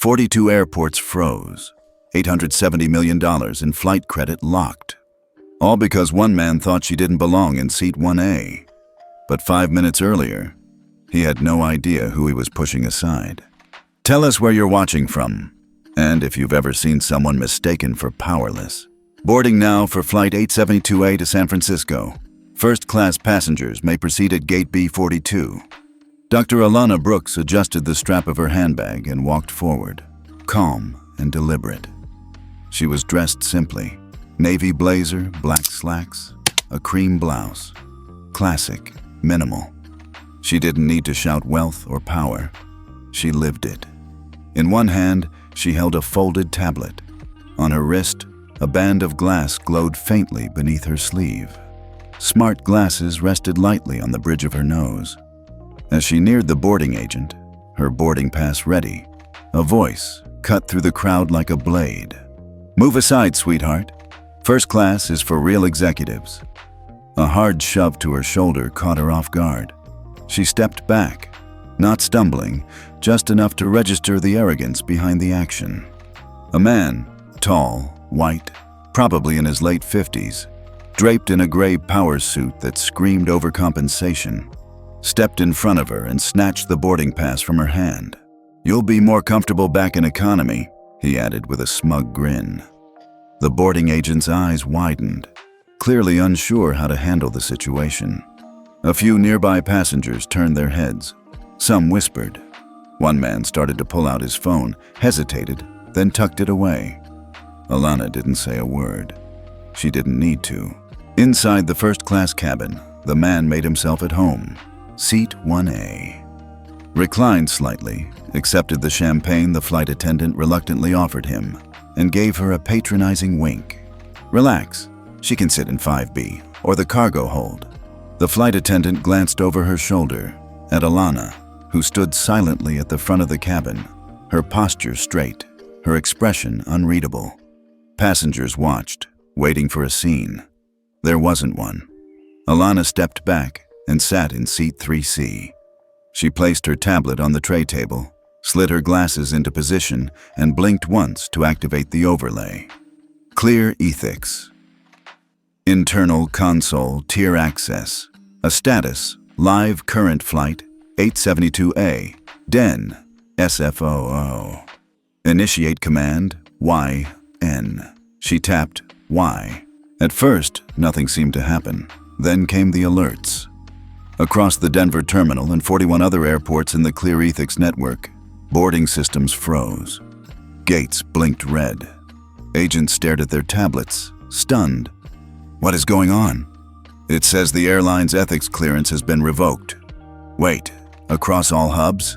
42 airports froze. $870 million in flight credit locked. All because one man thought she didn't belong in seat 1A. But 5 minutes earlier, he had no idea who he was pushing aside. Tell us where you're watching from, and if you've ever seen someone mistaken for powerless. Boarding now for Flight 872A to San Francisco. First-class passengers may proceed at Gate B42. Dr. Alana Brooks adjusted the strap of her handbag and walked forward, calm and deliberate. She was dressed simply. Navy blazer, black slacks, a cream blouse. Classic, minimal. She didn't need to shout wealth or power. She lived it. In one hand, she held a folded tablet. On her wrist, a band of glass glowed faintly beneath her sleeve. Smart glasses rested lightly on the bridge of her nose. As she neared the boarding agent, her boarding pass ready, a voice cut through the crowd like a blade. "Move aside, sweetheart. First class is for real executives." A hard shove to her shoulder caught her off guard. She stepped back, not stumbling, just enough to register the arrogance behind the action. A man, tall, white, probably in his late 50s, draped in a gray power suit that screamed overcompensation, stepped in front of her and snatched the boarding pass from her hand. "You'll be more comfortable back in economy," he added with a smug grin. The boarding agent's eyes widened, clearly unsure how to handle the situation. A few nearby passengers turned their heads. Some whispered. One man started to pull out his phone, hesitated, then tucked it away. Alana didn't say a word. She didn't need to. Inside the first-class cabin, the man made himself at home. Seat 1A. Reclined slightly, accepted the champagne the flight attendant reluctantly offered him, and gave her a patronizing wink. "Relax, she can sit in 5B, or the cargo hold." The flight attendant glanced over her shoulder at Alana, who stood silently at the front of the cabin, her posture straight, her expression unreadable. Passengers watched, waiting for a scene. There wasn't one. Alana stepped back and sat in seat 3C. She placed her tablet on the tray table, slid her glasses into position, and blinked once to activate the overlay. Clear ethics. Internal console tier access. A status, live current flight 872A, DEN, SFOO. Initiate command, YN. She tapped Y. At first, nothing seemed to happen. Then came the alerts. Across the Denver terminal and 41 other airports in the Clear Ethics network, boarding systems froze. Gates blinked red. Agents stared at their tablets, stunned. "What is going on?" "It says the airline's ethics clearance has been revoked." "Wait, across all hubs?"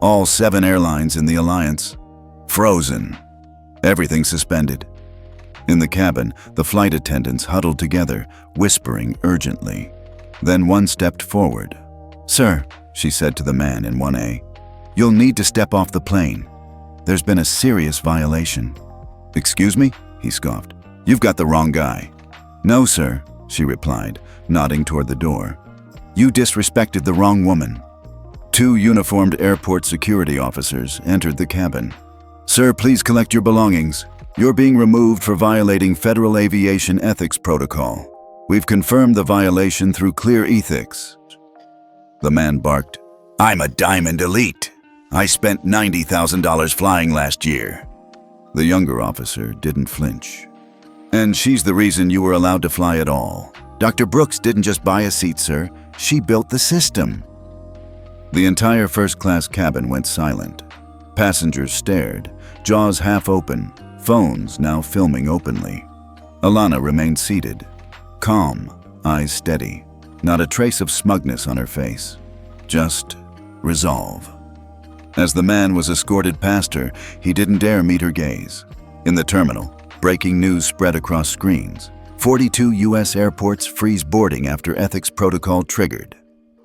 "All 7 airlines in the alliance. Frozen. Everything suspended." In the cabin, the flight attendants huddled together, whispering urgently. Then one stepped forward. "Sir," she said to the man in 1A, "you'll need to step off the plane. There's been a serious violation." "Excuse me?" he scoffed. "You've got the wrong guy." "No, sir," she replied, nodding toward the door. "You disrespected the wrong woman." 2 uniformed airport security officers entered the cabin. "Sir, please collect your belongings. You're being removed for violating Federal Aviation Ethics Protocol. We've confirmed the violation through Clear Ethics." The man barked, "I'm a Diamond Elite. I spent $90,000 flying last year." The younger officer didn't flinch. "And she's the reason you were allowed to fly at all. Dr. Brooks didn't just buy a seat, sir. She built the system." The entire first-class cabin went silent. Passengers stared, jaws half open, phones now filming openly. Alana remained seated, calm, eyes steady, not a trace of smugness on her face, just resolve. As the man was escorted past her, he didn't dare meet her gaze. In the terminal, breaking news spread across screens. 42 U.S. airports freeze boarding after ethics protocol triggered.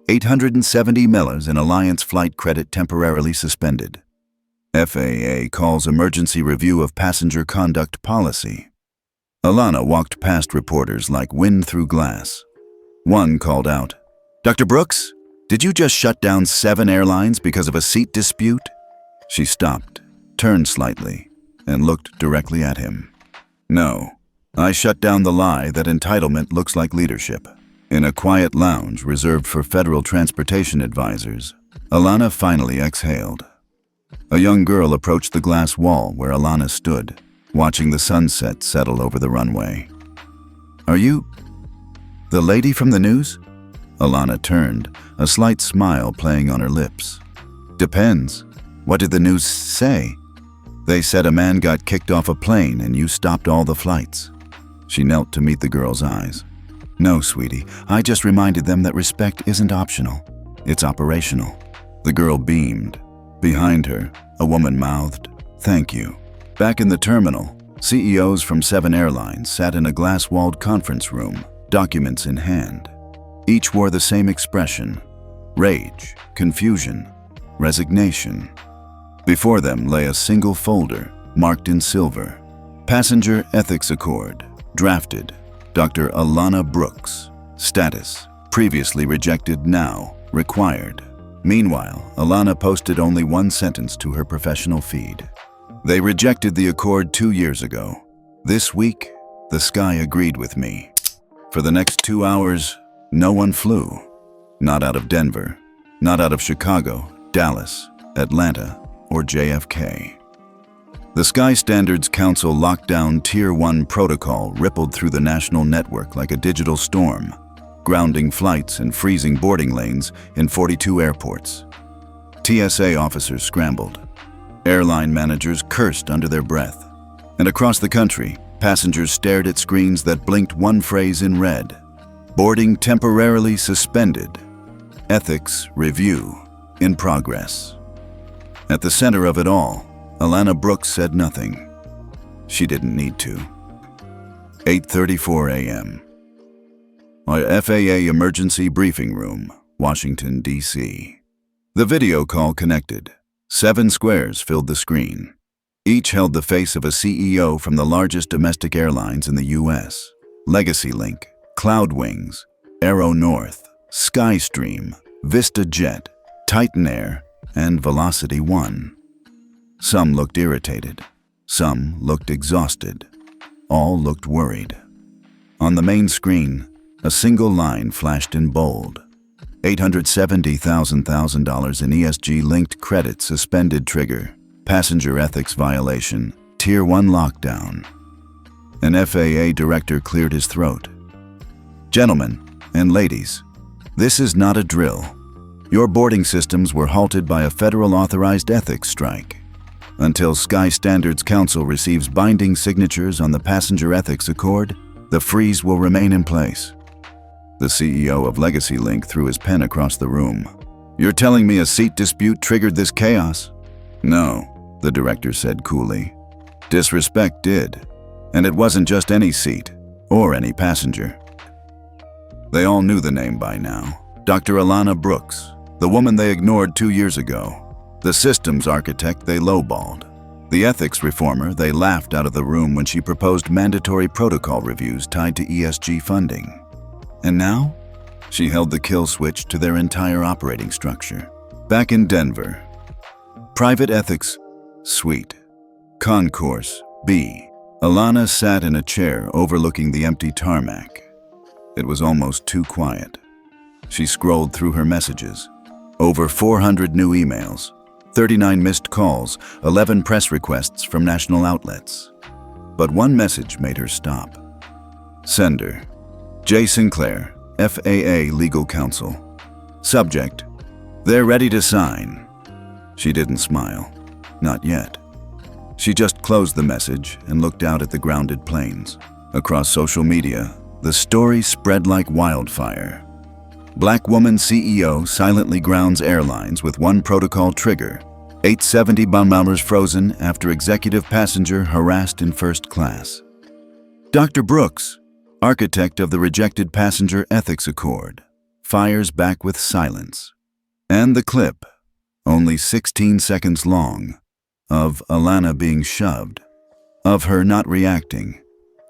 870 millers in Alliance flight credit temporarily suspended. FAA calls emergency review of passenger conduct policy. Alana walked past reporters like wind through glass. One called out, "Dr. Brooks, did you just shut down 7 airlines because of a seat dispute?" She stopped, turned slightly, and looked directly at him. No, I shut down the lie that entitlement looks like leadership. In a quiet lounge reserved for federal transportation advisors, Alana finally exhaled. A young girl approached the glass wall where Alana stood, watching the sunset settle over the runway. Are you the lady from the news? Alana turned, a slight smile playing on her lips. Depends. What did the news say? They said a man got kicked off a plane and you stopped all the flights. She knelt to meet the girl's eyes. No, sweetie, I just reminded them that respect isn't optional. It's operational. The girl beamed. Behind her, a woman mouthed, "Thank you." Back in the terminal, CEOs from 7 airlines sat in a glass-walled conference room, documents in hand. Each wore the same expression: rage, confusion, resignation. Before them lay a single folder, marked in silver. Passenger Ethics Accord, drafted, Dr. Alana Brooks. Status, previously rejected, now required. Meanwhile, Alana posted only one sentence to her professional feed. They rejected the accord 2 years ago. This week, the sky agreed with me. For the next 2 hours, no one flew. Not out of Denver, not out of Chicago, Dallas, Atlanta, or JFK. The Sky Standards Council lockdown Tier 1 protocol rippled through the national network like a digital storm, grounding flights and freezing boarding lanes in 42 airports. TSA officers scrambled. Airline managers cursed under their breath. And across the country, passengers stared at screens that blinked one phrase in red: boarding temporarily suspended. Ethics review in progress. At the center of it all, Alana Brooks said nothing. She didn't need to. 8:34 a.m. Our FAA Emergency Briefing Room, Washington, D.C. The video call connected. 7 squares filled the screen. Each held the face of a CEO from the largest domestic airlines in the U.S. LegacyLink, Cloudwings, Aero North, Skystream, VistaJet, Titan Air, and Velocity One. Some looked irritated. Some looked exhausted. All looked worried. On the main screen, a single line flashed in bold. $870,000 in ESG-linked credit suspended trigger. Passenger ethics violation. Tier 1 lockdown. An FAA director cleared his throat. Gentlemen and ladies, this is not a drill. Your boarding systems were halted by a federal authorized ethics strike. Until Sky Standards Council receives binding signatures on the Passenger Ethics Accord, the freeze will remain in place. The CEO of LegacyLink threw his pen across the room. You're telling me a seat dispute triggered this chaos? No, the director said coolly. Disrespect did. And it wasn't just any seat, or any passenger. They all knew the name by now. Dr. Alana Brooks, the woman they ignored 2 years ago. The systems architect they lowballed. The ethics reformer they laughed out of the room when she proposed mandatory protocol reviews tied to ESG funding. And now, she held the kill switch to their entire operating structure. Back in Denver. Private Ethics Suite. Concourse B. Alana sat in a chair overlooking the empty tarmac. It was almost too quiet. She scrolled through her messages. Over 400 new emails, 39 missed calls, 11 press requests from national outlets. But one message made her stop. Sender: J. Sinclair, FAA Legal Counsel. Subject: They're ready to sign. She didn't smile. Not yet. She just closed the message and looked out at the grounded planes. Across social media, the story spread like wildfire. Black woman CEO silently grounds airlines with one protocol trigger. 870 bombers frozen after executive passenger harassed in first class. Dr. Brooks, architect of the rejected Passenger Ethics Accord, fires back with silence. And the clip, only 16 seconds long, of Alana being shoved, of her not reacting,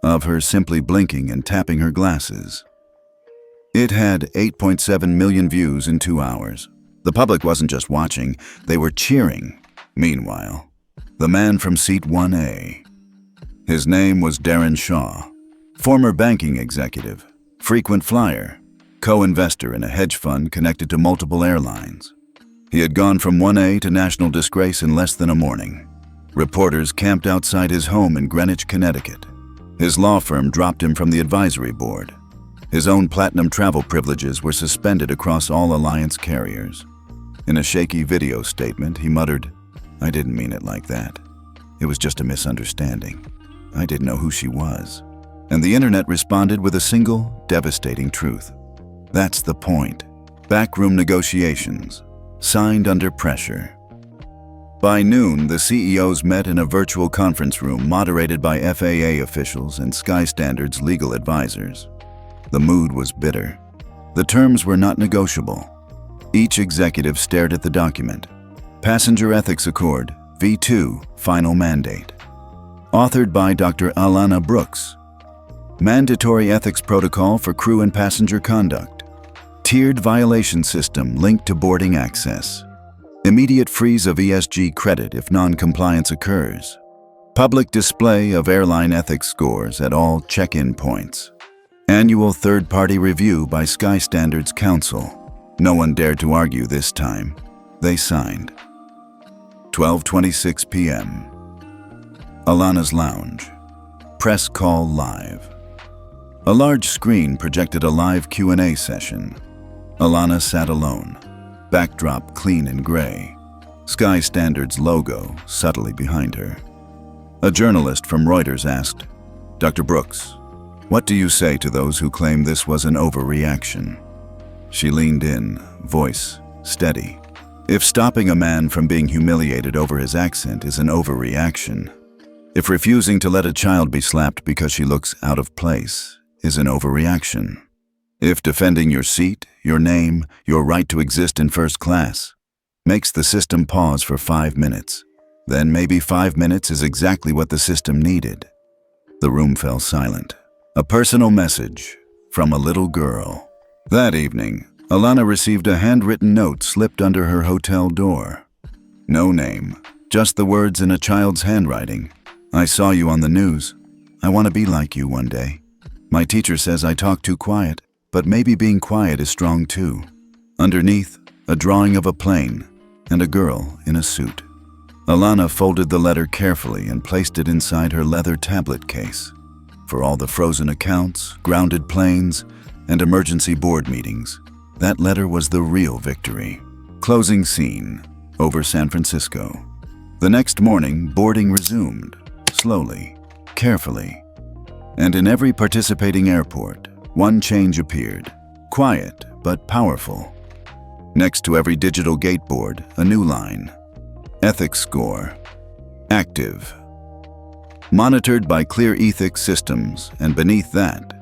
of her simply blinking and tapping her glasses. It had 8.7 million views in 2 hours. The public wasn't just watching, they were cheering. Meanwhile, The man from seat 1A. His name was Darren Shaw, former banking executive, frequent flyer, co-investor in a hedge fund connected to multiple airlines. He had gone from 1A to national disgrace in less than a morning. Reporters camped outside his home in Greenwich, Connecticut. His law firm dropped him from the advisory board. His own platinum travel privileges were suspended across all alliance carriers. In a shaky video statement, he muttered, "I didn't mean it like that. It was just a misunderstanding. I didn't know who she was." And the internet responded with a single, devastating truth. That's the point. Backroom negotiations, signed under pressure. By noon, the CEOs met in a virtual conference room moderated by FAA officials and Skystandard's legal advisors. The mood was bitter. The terms were not negotiable. Each executive stared at the document. Passenger Ethics Accord, V2, Final Mandate. Authored by Dr. Alana Brooks. Mandatory Ethics Protocol for Crew and Passenger Conduct. Tiered violation system linked to boarding access. Immediate freeze of ESG credit if non-compliance occurs. Public display of airline ethics scores at all check-in points. Annual third-party review by Skystandard's counsel. No one dared to argue this time. They signed. 12:26 p.m. Alana's lounge. Press call live. A large screen projected a live Q&A session. Alana sat alone. Backdrop clean and gray. Skystandard's logo subtly behind her. A journalist from Reuters asked, "Dr. Brooks, what do you say to those who claim this was an overreaction?" She leaned in, voice steady. If stopping a man from being humiliated over his accent is an overreaction, if refusing to let a child be slapped because she looks out of place is an overreaction, if defending your seat, your name, your right to exist in first class makes the system pause for 5 minutes, then maybe 5 minutes is exactly what the system needed. The room fell silent. A personal message from a little girl. That evening, Alana received a handwritten note slipped under her hotel door. No name, just the words in a child's handwriting. "I saw you on the news. I want to be like you one day. My teacher says I talk too quiet, but maybe being quiet is strong too." Underneath, a drawing of a plane and a girl in a suit. Alana folded the letter carefully and placed it inside her leather tablet case. For all the frozen accounts, grounded planes, and emergency board meetings, that letter was the real victory. Closing scene, over San Francisco. The next morning, boarding resumed, slowly, carefully. And in every participating airport, one change appeared, quiet but powerful. Next to every digital gate board, a new line. Ethics score, active. Monitored by clear ethics systems, and beneath that,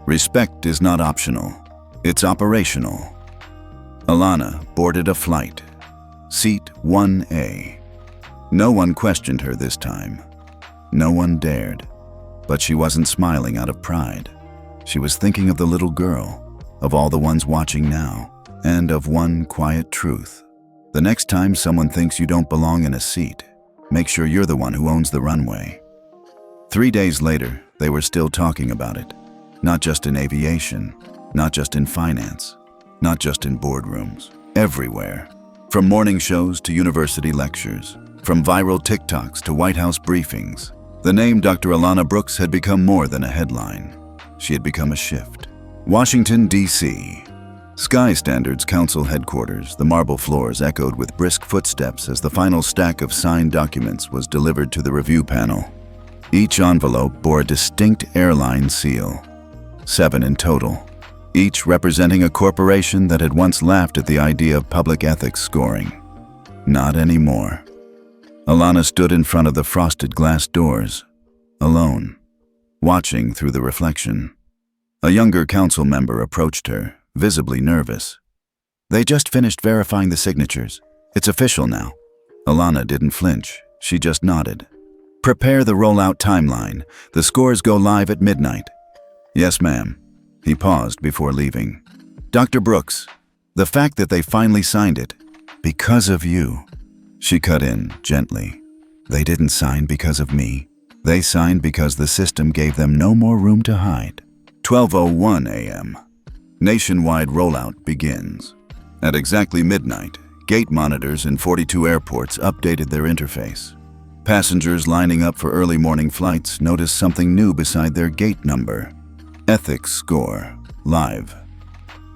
respect is not optional, it's operational. Alana boarded a flight, seat 1A. No one questioned her this time. No one dared. But she wasn't smiling out of pride. She was thinking of the little girl, of all the ones watching now, and of one quiet truth. The next time someone thinks you don't belong in a seat, make sure you're the one who owns the runway. 3 days later, they were still talking about it. Not just in aviation, not just in finance, not just in boardrooms, everywhere. From morning shows to university lectures, from viral TikToks to White House briefings, the name Dr. Alana Brooks had become more than a headline. She had become a shift. Washington, D.C. Skystandard's council headquarters, the marble floors echoed with brisk footsteps as the final stack of signed documents was delivered to the review panel. Each envelope bore a distinct airline seal, 7 in total, each representing a corporation that had once laughed at the idea of public ethics scoring. Not anymore. Alana stood in front of the frosted glass doors, alone, watching through the reflection. A younger council member approached her, visibly nervous. "They just finished verifying the signatures. It's official now." Alana didn't flinch. She just nodded. "Prepare the rollout timeline. The scores go live at midnight." "Yes, ma'am." He paused before leaving. "Dr. Brooks, the fact that they finally signed it, because of you." She cut in gently. They didn't sign because of me. They signed because the system gave them no more room to hide. 12:01 a.m. Nationwide rollout begins. At exactly midnight, gate monitors in 42 airports updated their interface. Passengers lining up for early morning flights noticed something new beside their gate number. Ethics score, live.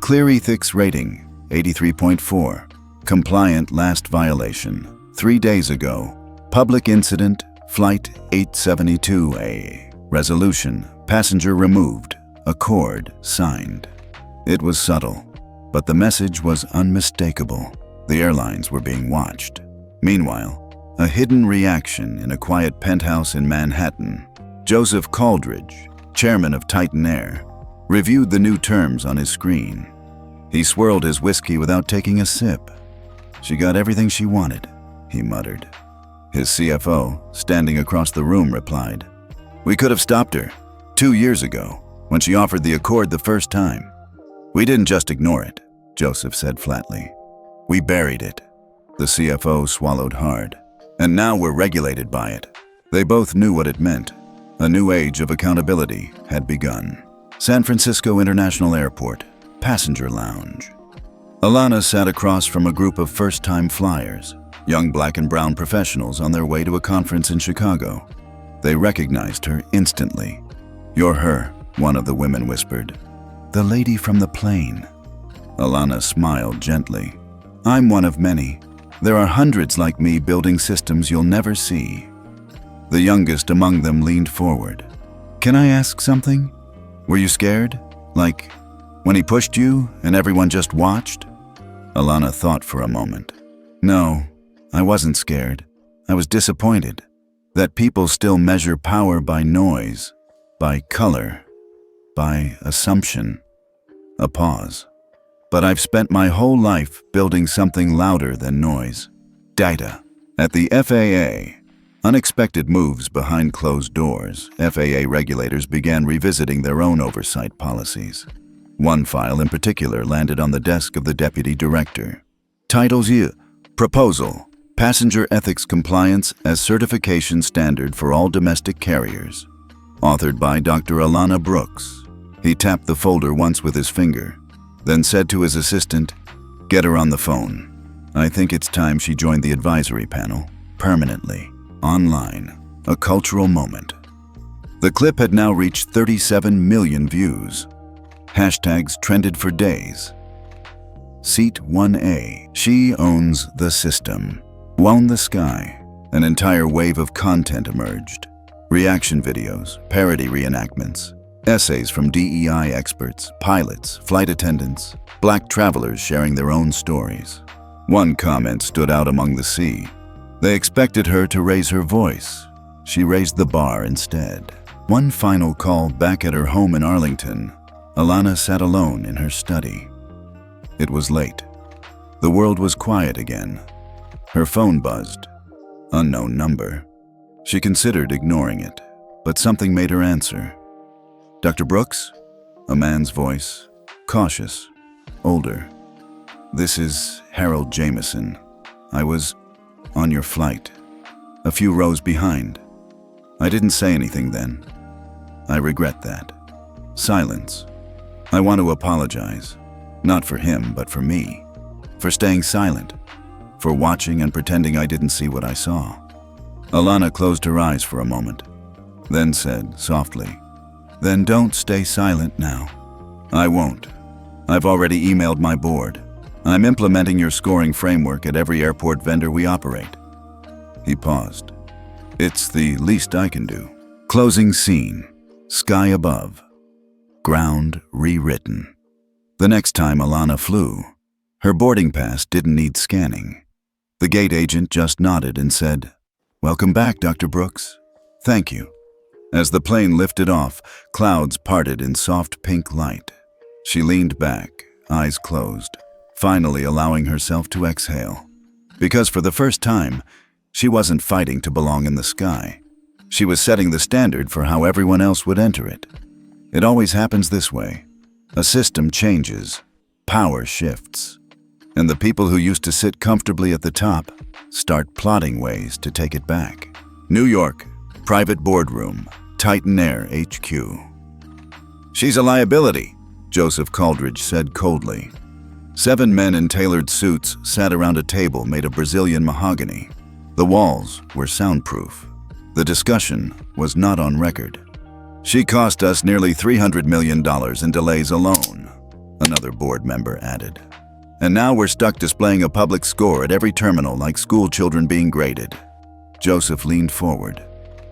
Clear ethics rating, 83.4. Compliant last violation, 3 days ago. Public incident, Flight 872A. Resolution, passenger removed. Accord signed. It was subtle, but the message was unmistakable. The airlines were being watched. Meanwhile, a hidden reaction in a quiet penthouse in Manhattan. Joseph Caldridge, chairman of Titan Air, reviewed the new terms on his screen. He swirled his whiskey without taking a sip. "She got everything she wanted," he muttered. His CFO, standing across the room, replied, "We could have stopped her 2 years ago when she offered the accord the first time. We didn't just ignore it," Joseph said flatly. "We buried it." The CFO swallowed hard. "And now we're regulated by it." They both knew what it meant. A new age of accountability had begun. San Francisco International Airport, passenger lounge. Alana sat across from a group of first-time flyers, young black and brown professionals on their way to a conference in Chicago. They recognized her instantly. "You're her," one of the women whispered. "The lady from the plane." Alana smiled gently. "I'm one of many. There are hundreds like me building systems you'll never see." The youngest among them leaned forward. "Can I ask something? Were you scared? Like, when he pushed you and everyone just watched?" Alana thought for a moment. "No, I wasn't scared. I was disappointed that people still measure power by noise, by color, by assumption." A pause. "But I've spent my whole life building something louder than noise. Data." At the FAA, unexpected moves behind closed doors, FAA regulators began revisiting their own oversight policies. One file in particular landed on the desk of the deputy director. Titles U. Proposal. Passenger Ethics Compliance as Certification Standard for All Domestic Carriers. Authored by Dr. Alana Brooks. He tapped the folder once with his finger, then said to his assistant, "Get her on the phone. I think it's time she joined the advisory panel, permanently, online, a cultural moment." The clip had now reached 37 million views. Hashtags trended for days. Seat 1A, she owns the system. Wound the sky. An entire wave of content emerged. Reaction videos, parody reenactments, essays from DEI experts, pilots, flight attendants, black travelers sharing their own stories. One comment stood out among the sea. They expected her to raise her voice. She raised the bar instead. One final call back at her home in Arlington, Alana sat alone in her study. It was late. The world was quiet again. Her phone buzzed. Unknown number. She considered ignoring it, but something made her answer. "Dr. Brooks?" A man's voice, cautious, older. "This is Harold Jameson. I was on your flight, a few rows behind. I didn't say anything then. I regret that." Silence. "I want to apologize, not for him, but for me, for staying silent, for watching and pretending I didn't see what I saw." Alana closed her eyes for a moment, then said softly, "Then don't stay silent now." "I won't. I've already emailed my board. I'm implementing your scoring framework at every airport vendor we operate." He paused. "It's the least I can do." Closing scene. Sky above. Ground rewritten. The next time Alana flew, her boarding pass didn't need scanning. The gate agent just nodded and said, "Welcome back, Dr. Brooks. Thank you." As the plane lifted off, clouds parted in soft pink light. She leaned back, eyes closed, finally allowing herself to exhale. Because for the first time, she wasn't fighting to belong in the sky. She was setting the standard for how everyone else would enter it. It always happens this way. A system changes, power shifts, and the people who used to sit comfortably at the top start plotting ways to take it back. New York, private boardroom, Titan Air HQ. "She's a liability," Joseph Caldridge said coldly. 7 men in tailored suits sat around a table made of Brazilian mahogany. The walls were soundproof. The discussion was not on record. "She cost us nearly $300 million in delays alone," another board member added. "And now we're stuck displaying a public score at every terminal like school children being graded." Joseph leaned forward,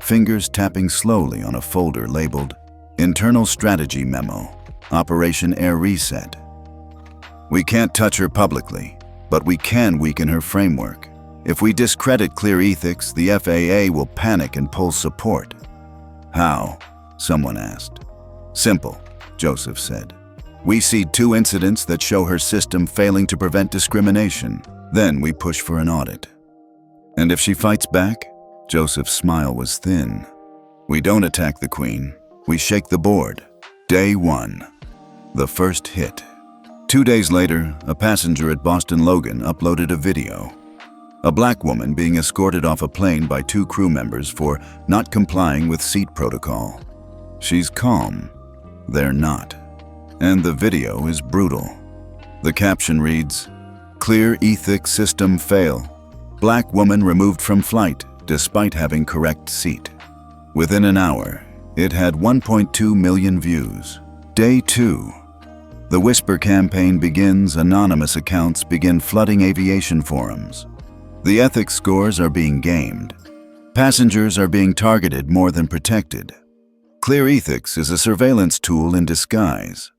fingers tapping slowly on a folder labeled Internal Strategy Memo, Operation Air Reset. "We can't touch her publicly, but we can weaken her framework. If we discredit clear ethics, the FAA will panic and pull support." "How?" someone asked. "Simple," Joseph said. "We see 2 incidents that show her system failing to prevent discrimination. Then we push for an audit." "And if she fights back?" Joseph's smile was thin. "We don't attack the Queen. We shake the board. Day 1. The first hit." 2 days later, a passenger at Boston Logan uploaded a video. A black woman being escorted off a plane by 2 crew members for not complying with seat protocol. She's calm. They're not. And the video is brutal. The caption reads, "Clear ethics system fail. Black woman removed from flight despite having correct seat." Within an hour, it had 1.2 million views. Day 2. The Whisper campaign begins. Anonymous accounts begin flooding aviation forums. The ethics scores are being gamed. Passengers are being targeted more than protected. Clear ethics is a surveillance tool in disguise.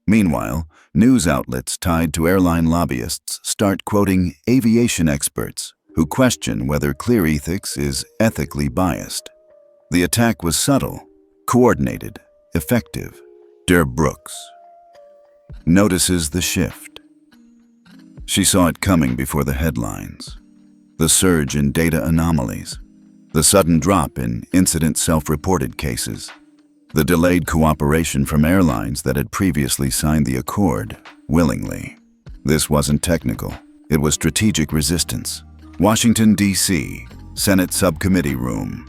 Meanwhile, news outlets tied to airline lobbyists start quoting aviation experts who question whether clear ethics is ethically biased. The attack was subtle, coordinated, effective. Der Brooks notices the shift. She saw it coming before the headlines. The surge in data anomalies, the sudden drop in incident self-reported cases, the delayed cooperation from airlines that had previously signed the accord willingly. This wasn't technical. It was strategic resistance. Washington, D.C., Senate Subcommittee Room.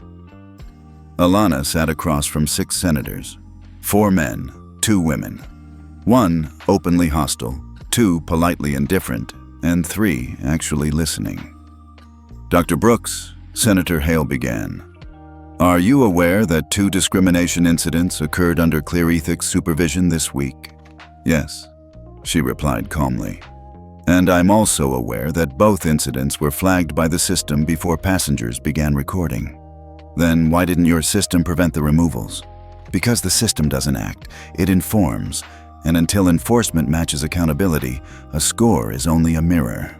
Alana sat across from 6 senators, 4 men, 2 women. 1 openly hostile, 2 politely indifferent, and 3 actually listening. "Dr. Brooks," Senator Hale began, "are you aware that 2 discrimination incidents occurred under clear ethics supervision this week?" "Yes," she replied calmly. "And I'm also aware that both incidents were flagged by the system before passengers began recording." "Then why didn't your system prevent the removals?" "Because the system doesn't act, it informs, and until enforcement matches accountability, a score is only a mirror."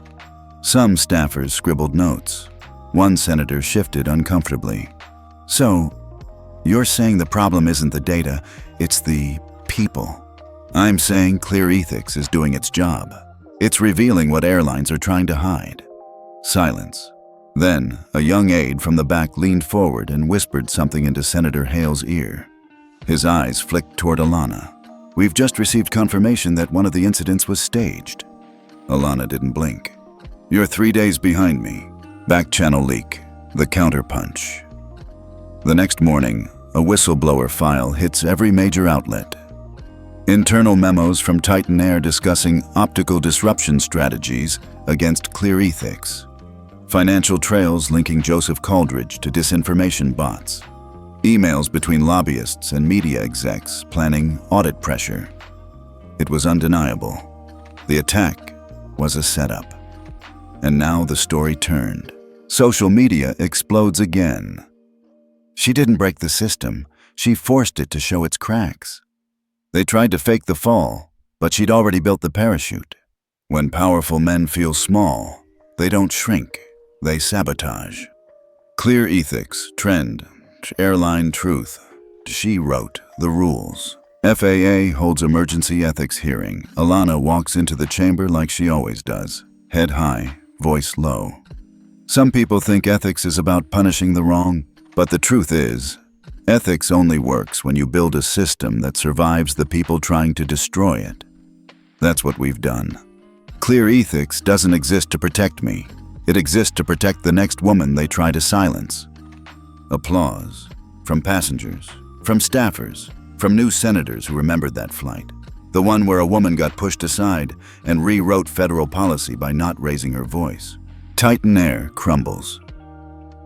Some staffers scribbled notes. One senator shifted uncomfortably. "So, you're saying the problem isn't the data, it's the people?" "I'm saying clear ethics is doing its job. It's revealing what airlines are trying to hide." Silence. Then, a young aide from the back leaned forward and whispered something into Senator Hale's ear. His eyes flicked toward Alana. "We've just received confirmation that one of the incidents was staged." Alana didn't blink. "You're 3 days behind me. Back channel leak. The counterpunch." The next morning, a whistleblower file hits every major outlet. Internal memos from Titan Air discussing optical disruption strategies against clear ethics. Financial trails linking Joseph Caldridge to disinformation bots. Emails between lobbyists and media execs planning audit pressure. It was undeniable. The attack was a setup. And now the story turned. Social media explodes again. She didn't break the system. She forced it to show its cracks. They tried to fake the fall, but she'd already built the parachute. When powerful men feel small, they don't shrink, they sabotage. Clear ethics, trend, airline truth. She wrote the rules. FAA holds emergency ethics hearing. Alana walks into the chamber like she always does, head high, voice low. Some people think ethics is about punishing the wrong, but the truth is, ethics only works when you build a system that survives the people trying to destroy it. That's what we've done. Clear ethics doesn't exist to protect me. It exists to protect the next woman they try to silence. Applause. From passengers, from staffers, from new senators who remembered that flight. The one where a woman got pushed aside and rewrote federal policy by not raising her voice. Titan Air crumbles.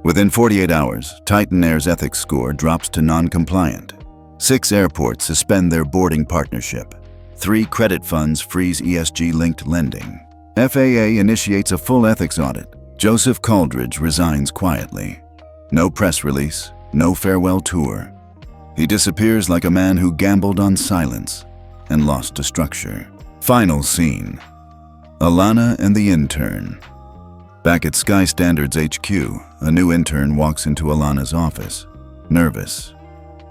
Within 48 hours, Titan Air's ethics score drops to non-compliant. 6 airports suspend their boarding partnership. 3 credit funds freeze ESG-linked lending. FAA initiates a full ethics audit. Joseph Caldridge resigns quietly. No press release, no farewell tour. He disappears like a man who gambled on silence and lost to structure. Final scene. Alana and the intern. Back at Sky Standards HQ, a new intern walks into Alana's office. Nervous,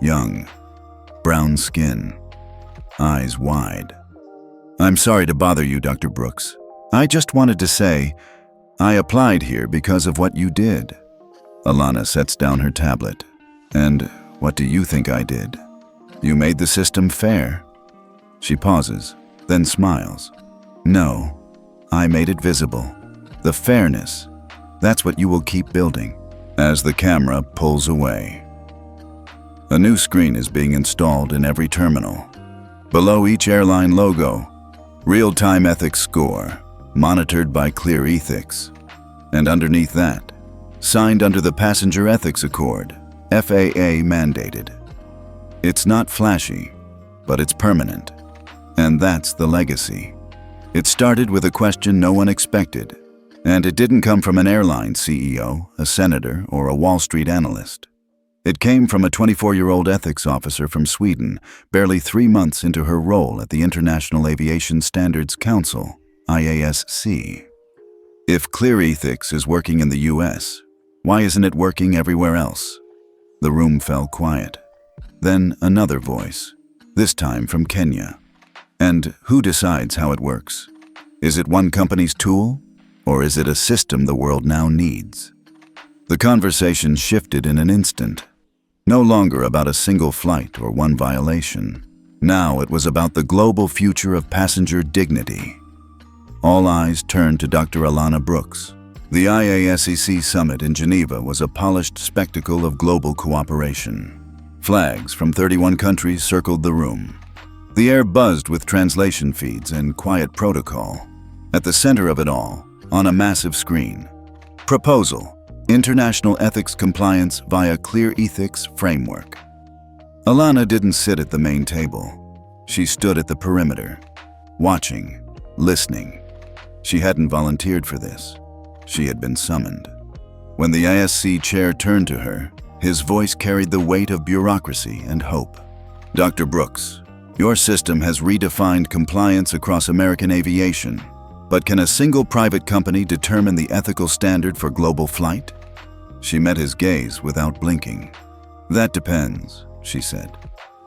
young, brown skin, eyes wide. "I'm sorry to bother you, Dr. Brooks. I just wanted to say, I applied here because of what you did." Alana sets down her tablet. "And what do you think I did? You made the system fair." She pauses, then smiles. "No, I made it visible. The fairness, that's what you will keep building." As the camera pulls away. A new screen is being installed in every terminal. Below each airline logo, real-time ethics score, monitored by Clear Ethics. And underneath that, signed under the Passenger Ethics Accord, FAA mandated. It's not flashy, but it's permanent. And that's the legacy. It started with a question no one expected. And it didn't come from an airline CEO, a senator, or a Wall Street analyst. It came from a 24-year-old ethics officer from Sweden, barely 3 months into her role at the International Aviation Standards Council, IASC. If Clear Ethics is working in the US, why isn't it working everywhere else? The room fell quiet. Then another voice, this time from Kenya. And who decides how it works? Is it one company's tool? Or is it a system the world now needs? The conversation shifted in an instant. No longer about a single flight or one violation. Now it was about the global future of passenger dignity. All eyes turned to Dr. Alana Brooks. The IASEC summit in Geneva was a polished spectacle of global cooperation. Flags from 31 countries circled the room. The air buzzed with translation feeds and quiet protocol. At the center of it all, on a massive screen, Proposal: International Ethics Compliance via Clear Ethics Framework. Alana didn't sit at the main table. She stood at the perimeter, watching, listening. She hadn't volunteered for this. She had been summoned. When the ISC chair turned to her, his voice carried the weight of bureaucracy and hope. "Dr. Brooks, your system has redefined compliance across American aviation. But can a single private company determine the ethical standard for global flight?" She met his gaze without blinking. "That depends," she said,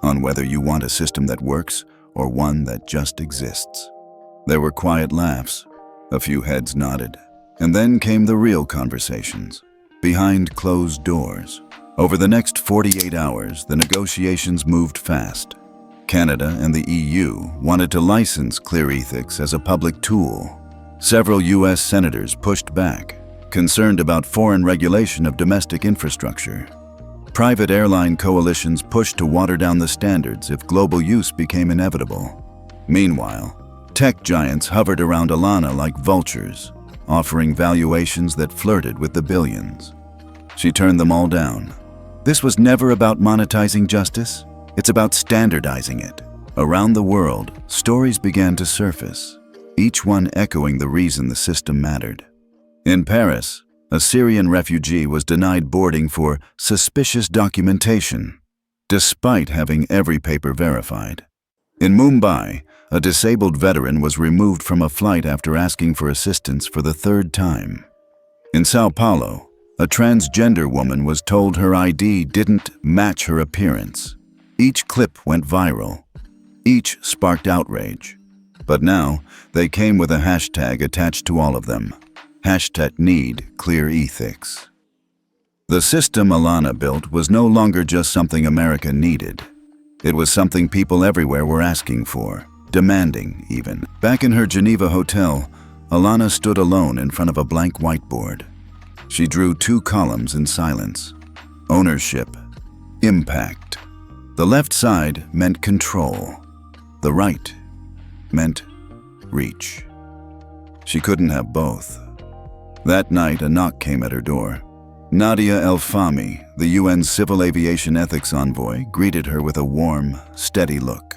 "on whether you want a system that works or one that just exists." There were quiet laughs. A few heads nodded. And then came the real conversations, behind closed doors. Over the next 48 hours, the negotiations moved fast. Canada and the EU wanted to license Clear Ethics as a public tool. Several US senators pushed back, concerned about foreign regulation of domestic infrastructure. Private airline coalitions pushed to water down the standards if global use became inevitable. Meanwhile, tech giants hovered around Alana like vultures, offering valuations that flirted with the billions. She turned them all down. This was never about monetizing justice. It's about standardizing it. Around the world, stories began to surface, each one echoing the reason the system mattered. In Paris, a Syrian refugee was denied boarding for suspicious documentation, despite having every paper verified. In Mumbai, a disabled veteran was removed from a flight after asking for assistance for the 3rd time. In Sao Paulo, a transgender woman was told her ID didn't match her appearance. Each clip went viral. Each sparked outrage. But now, they came with a hashtag attached to all of them. #NeedClearEthics. The system Alana built was no longer just something America needed. It was something people everywhere were asking for, demanding even. Back in her Geneva hotel, Alana stood alone in front of a blank whiteboard. She drew 2 columns in silence. ownership, impact. The left side meant control. The right meant reach. She couldn't have both. That night, a knock came at her door. Nadia El Fahmy, the UN Civil Aviation Ethics Envoy, greeted her with a warm, steady look.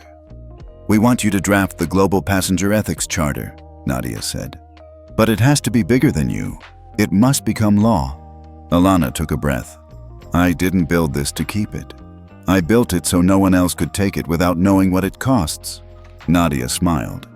"We want you to draft the Global Passenger Ethics Charter," Nadia said. "But it has to be bigger than you. It must become law." Alana took a breath. "I didn't build this to keep it. I built it so no one else could take it without knowing what it costs." Nadia smiled.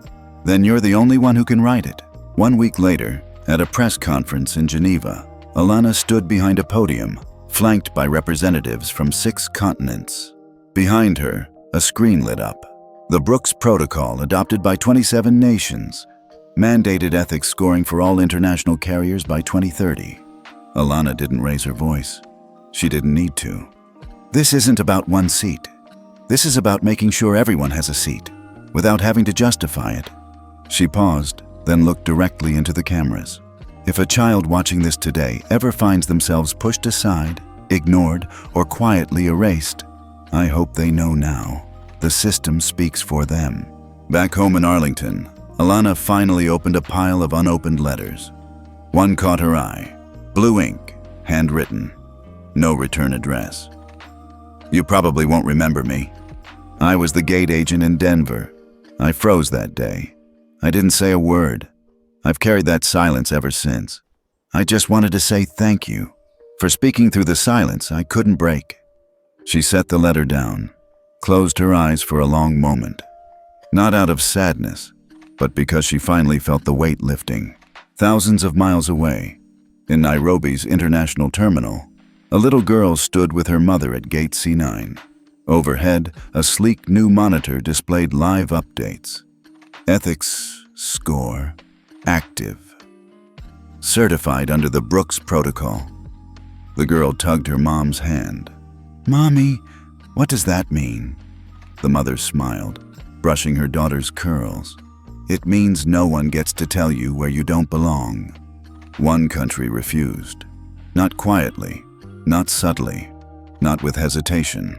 "Then you're the only one who can write it." 1 week later, at a press conference in Geneva, Alana stood behind a podium, flanked by representatives from 6 continents. Behind her, a screen lit up. The Brooks Protocol, adopted by 27 nations, mandated ethics scoring for all international carriers by 2030. Alana didn't raise her voice. She didn't need to. "This isn't about one seat. This is about making sure everyone has a seat, without having to justify it." She paused, then looked directly into the cameras. "If a child watching this today ever finds themselves pushed aside, ignored, or quietly erased, I hope they know now. The system speaks for them." Back home in Arlington, Alana finally opened a pile of unopened letters. One caught her eye. Blue ink, handwritten. No return address. "You probably won't remember me. I was the gate agent in Denver. I froze that day. I didn't say a word. I've carried that silence ever since. I just wanted to say thank you for speaking through the silence I couldn't break." She set the letter down, closed her eyes for a long moment. Not out of sadness, but because she finally felt the weight lifting. Thousands of miles away, in Nairobi's international terminal, a little girl stood with her mother at Gate C9. Overhead, a sleek new monitor displayed live updates. Ethics score active. Certified under the Brooks Protocol. The girl tugged her mom's hand. "Mommy, what does that mean?" The mother smiled, brushing her daughter's curls. "It means no one gets to tell you where you don't belong." One country refused. Not quietly, not subtly, not with hesitation.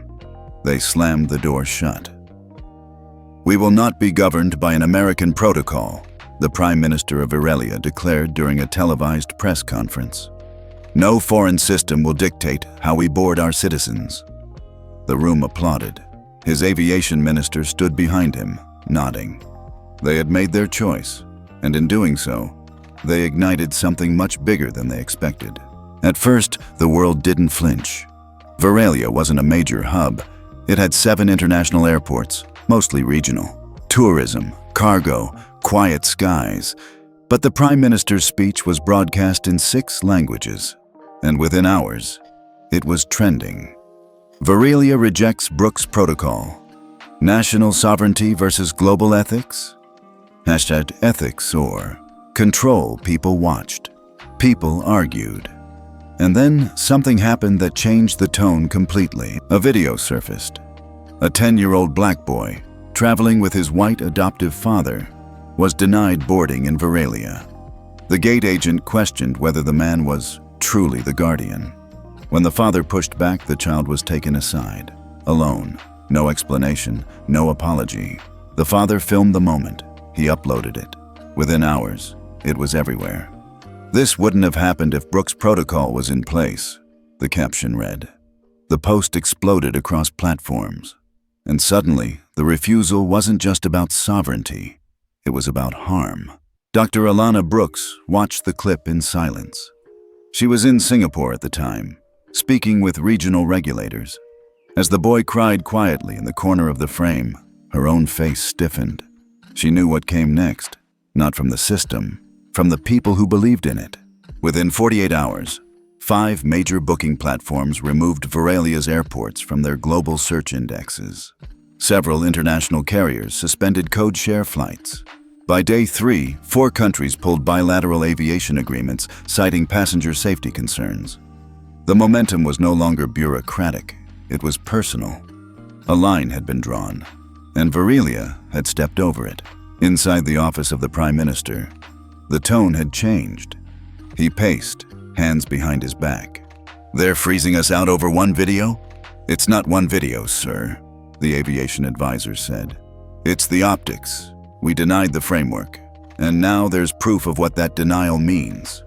They slammed the door shut. "We will not be governed by an American protocol," the Prime Minister of Aurelia declared during a televised press conference. "No foreign system will dictate how we board our citizens." The room applauded. His aviation minister stood behind him, nodding. They had made their choice, and in doing so, they ignited something much bigger than they expected. At first, the world didn't flinch. Aurelia wasn't a major hub. It had 7 international airports, mostly regional. Tourism, cargo, quiet skies. But the Prime Minister's speech was broadcast in 6 languages, and within hours, it was trending. Aurelia rejects Brooks Protocol. National sovereignty versus global ethics? #ethics or control. People watched. People argued. And then something happened that changed the tone completely. A video surfaced. A 10-year-old black boy, traveling with his white adoptive father, was denied boarding in Aurelia. The gate agent questioned whether the man was truly the guardian. When the father pushed back, the child was taken aside, alone. No explanation, no apology. The father filmed the moment. He uploaded it. Within hours, it was everywhere. "This wouldn't have happened if Brooks Protocol was in place," the caption read. The post exploded across platforms. And suddenly, the refusal wasn't just about sovereignty. It was about harm. Dr. Alana Brooks watched the clip in silence. She was in Singapore at the time, speaking with regional regulators. As the boy cried quietly in the corner of the frame, her own face stiffened. She knew what came next, not from the system, from the people who believed in it. Within 48 hours, 5 major booking platforms removed Aurelia's airports from their global search indexes. Several international carriers suspended code-share flights. By day 3, 4 countries pulled bilateral aviation agreements, citing passenger safety concerns. The momentum was no longer bureaucratic, it was personal. A line had been drawn, and Aurelia had stepped over it. Inside the office of the Prime Minister, the tone had changed. He paced, hands behind his back. They're freezing us out over one video? It's not one video, sir, the aviation advisor said. It's the optics. We denied the framework, and now there's proof of what that denial means.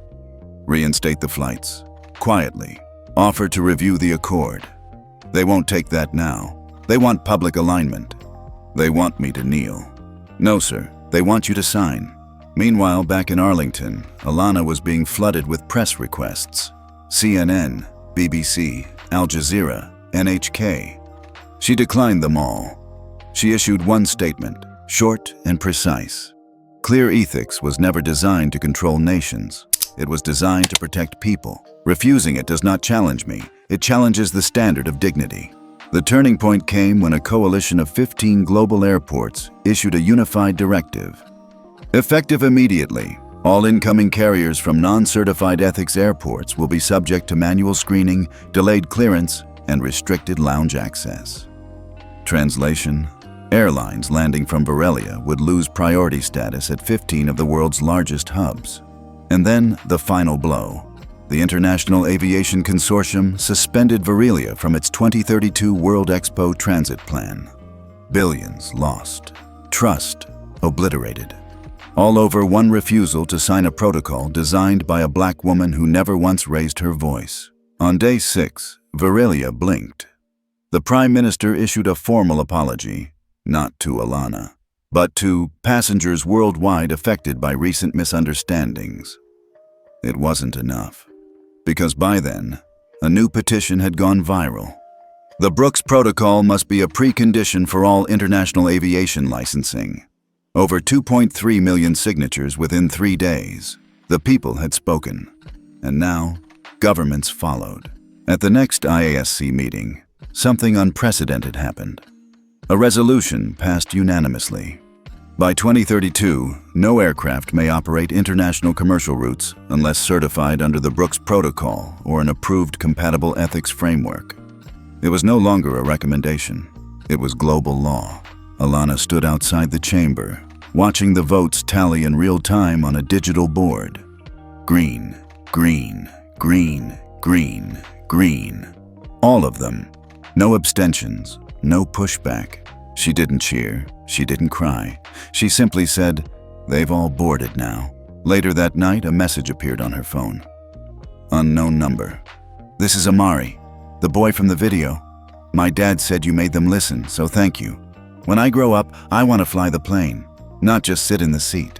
Reinstate the flights. Quietly. Offer to review the accord. They won't take that now. They want public alignment. They want me to kneel. No, sir. They want you to sign. Meanwhile, back in Arlington, Alana was being flooded with press requests. CNN, BBC, Al Jazeera, NHK. She declined them all. She issued one statement, short and precise. Clear ethics was never designed to control nations. It was designed to protect people. Refusing it does not challenge me. It challenges the standard of dignity. The turning point came when a coalition of 15 global airports issued a unified directive. Effective immediately, all incoming carriers from non-certified ethics airports will be subject to manual screening, delayed clearance, and restricted lounge access. Translation: airlines landing from Borrelia would lose priority status at 15 of the world's largest hubs. And then the final blow. The International Aviation Consortium suspended Borrelia from its 2032 World Expo transit plan. Billions lost. Trust obliterated. All over one refusal to sign a protocol designed by a black woman who never once raised her voice. On day 6, Borrelia blinked. The Prime Minister issued a formal apology, not to Alana, but to passengers worldwide affected by recent misunderstandings. It wasn't enough, because by then, a new petition had gone viral. The Brooks Protocol must be a precondition for all international aviation licensing. Over 2.3 million signatures within 3 days. The people had spoken, and now governments followed. At the next IASC meeting, something unprecedented happened. A resolution passed unanimously. By 2032, no aircraft may operate international commercial routes unless certified under the Brooks Protocol or an approved compatible ethics framework. It was no longer a recommendation. It was global law. Alana stood outside the chamber, watching the votes tally in real time on a digital board. Green, green, green, green, green. All of them. No abstentions, no pushback. She didn't cheer, she didn't cry. She simply said, "They've all boarded now." Later that night, a message appeared on her phone. Unknown number. "This is Amari, the boy from the video. My dad said you made them listen, so thank you. When I grow up, I want to fly the plane, not just sit in the seat."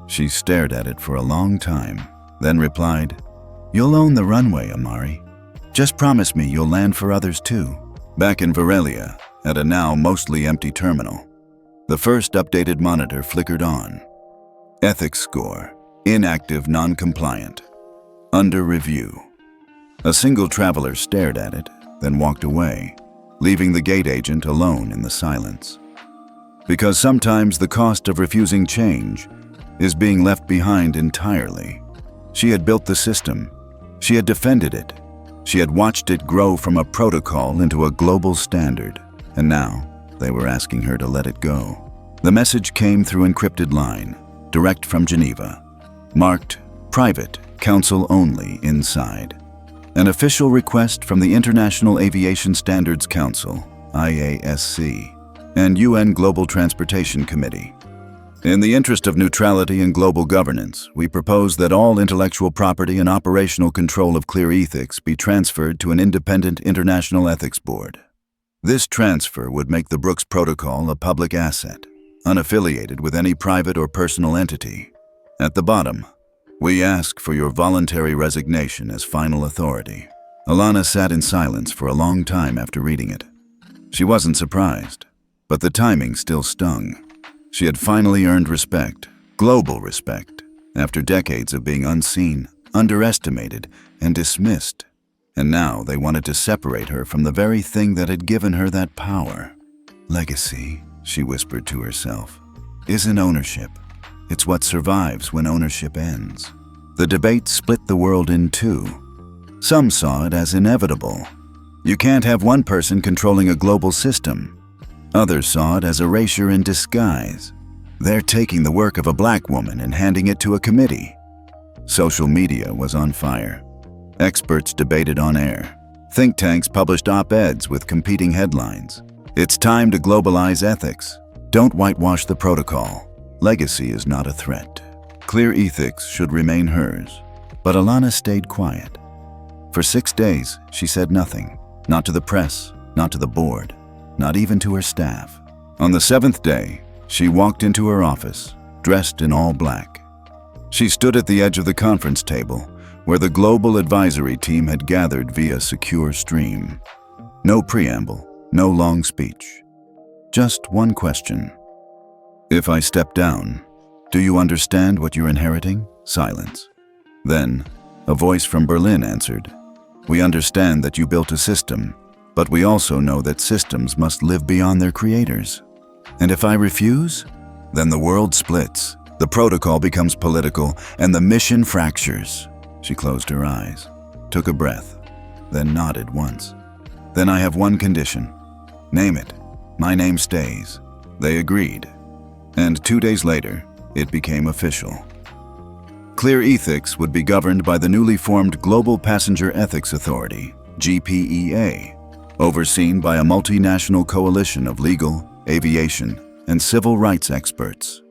She stared at it for a long time, then replied, "You'll own the runway, Amari. Just promise me you'll land for others too." Back in Borrelia, at a now mostly empty terminal, the first updated monitor flickered on. Ethics score: inactive, non-compliant. Under review. A single traveler stared at it, then walked away, leaving the gate agent alone in the silence. Because sometimes the cost of refusing change is being left behind entirely. She had built the system. She had defended it. She had watched it grow from a protocol into a global standard, and now they were asking her to let it go. The message came through encrypted line, direct from Geneva, marked private, council only inside. An official request from the International Aviation Standards Council, IASC, and UN Global Transportation Committee. In the interest of neutrality and global governance, we propose that all intellectual property and operational control of Clear Ethics be transferred to an independent international ethics board. This transfer would make the Brooks Protocol a public asset, unaffiliated with any private or personal entity. At the bottom, we ask for your voluntary resignation as final authority. Alana sat in silence for a long time after reading it. She wasn't surprised, but the timing still stung. She had finally earned respect, global respect, after decades of being unseen, underestimated, and dismissed. And now they wanted to separate her from the very thing that had given her that power. Legacy, she whispered to herself, isn't ownership. It's what survives when ownership ends. The debate split the world in two. Some saw it as inevitable. You can't have one person controlling a global system. Others saw it as erasure in disguise. They're taking the work of a black woman and handing it to a committee. Social media was on fire. Experts debated on air. Think tanks published op-eds with competing headlines. It's time to globalize ethics. Don't whitewash the protocol. Legacy is not a threat. Clear ethics should remain hers. But Alana stayed quiet. For 6 days, she said nothing. Not to the press, not to the board, not even to her staff. On the 7th day, she walked into her office, dressed in all black. She stood at the edge of the conference table, where the global advisory team had gathered via secure stream. No preamble, no long speech. Just one question. If I step down, do you understand what you're inheriting? Silence. Then, a voice from Berlin answered, "We understand that you built a system, but we also know that systems must live beyond their creators. And if I refuse, then the world splits, the protocol becomes political, and the mission fractures." She closed her eyes, took a breath, then nodded once. "Then I have one condition. Name it. My name stays." They agreed. And 2 days later, it became official. Clear ethics would be governed by the newly formed Global Passenger Ethics Authority, GPEA, overseen by a multinational coalition of legal, aviation, and civil rights experts.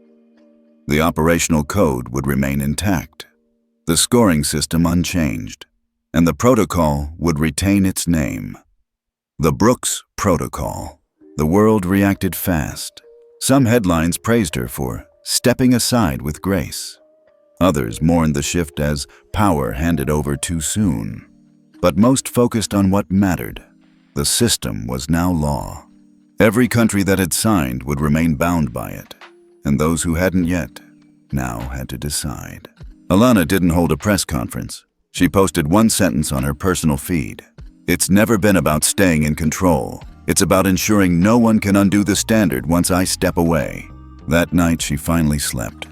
The operational code would remain intact, the scoring system unchanged, and the protocol would retain its name. The Brooks Protocol. The world reacted fast. Some headlines praised her for stepping aside with grace. Others mourned the shift as power handed over too soon. But most focused on what mattered. The system was now law. Every country that had signed would remain bound by it, and those who hadn't yet now had to decide. Alana didn't hold a press conference. She posted one sentence on her personal feed. "It's never been about staying in control. It's about ensuring no one can undo the standard once I step away." That night she finally slept.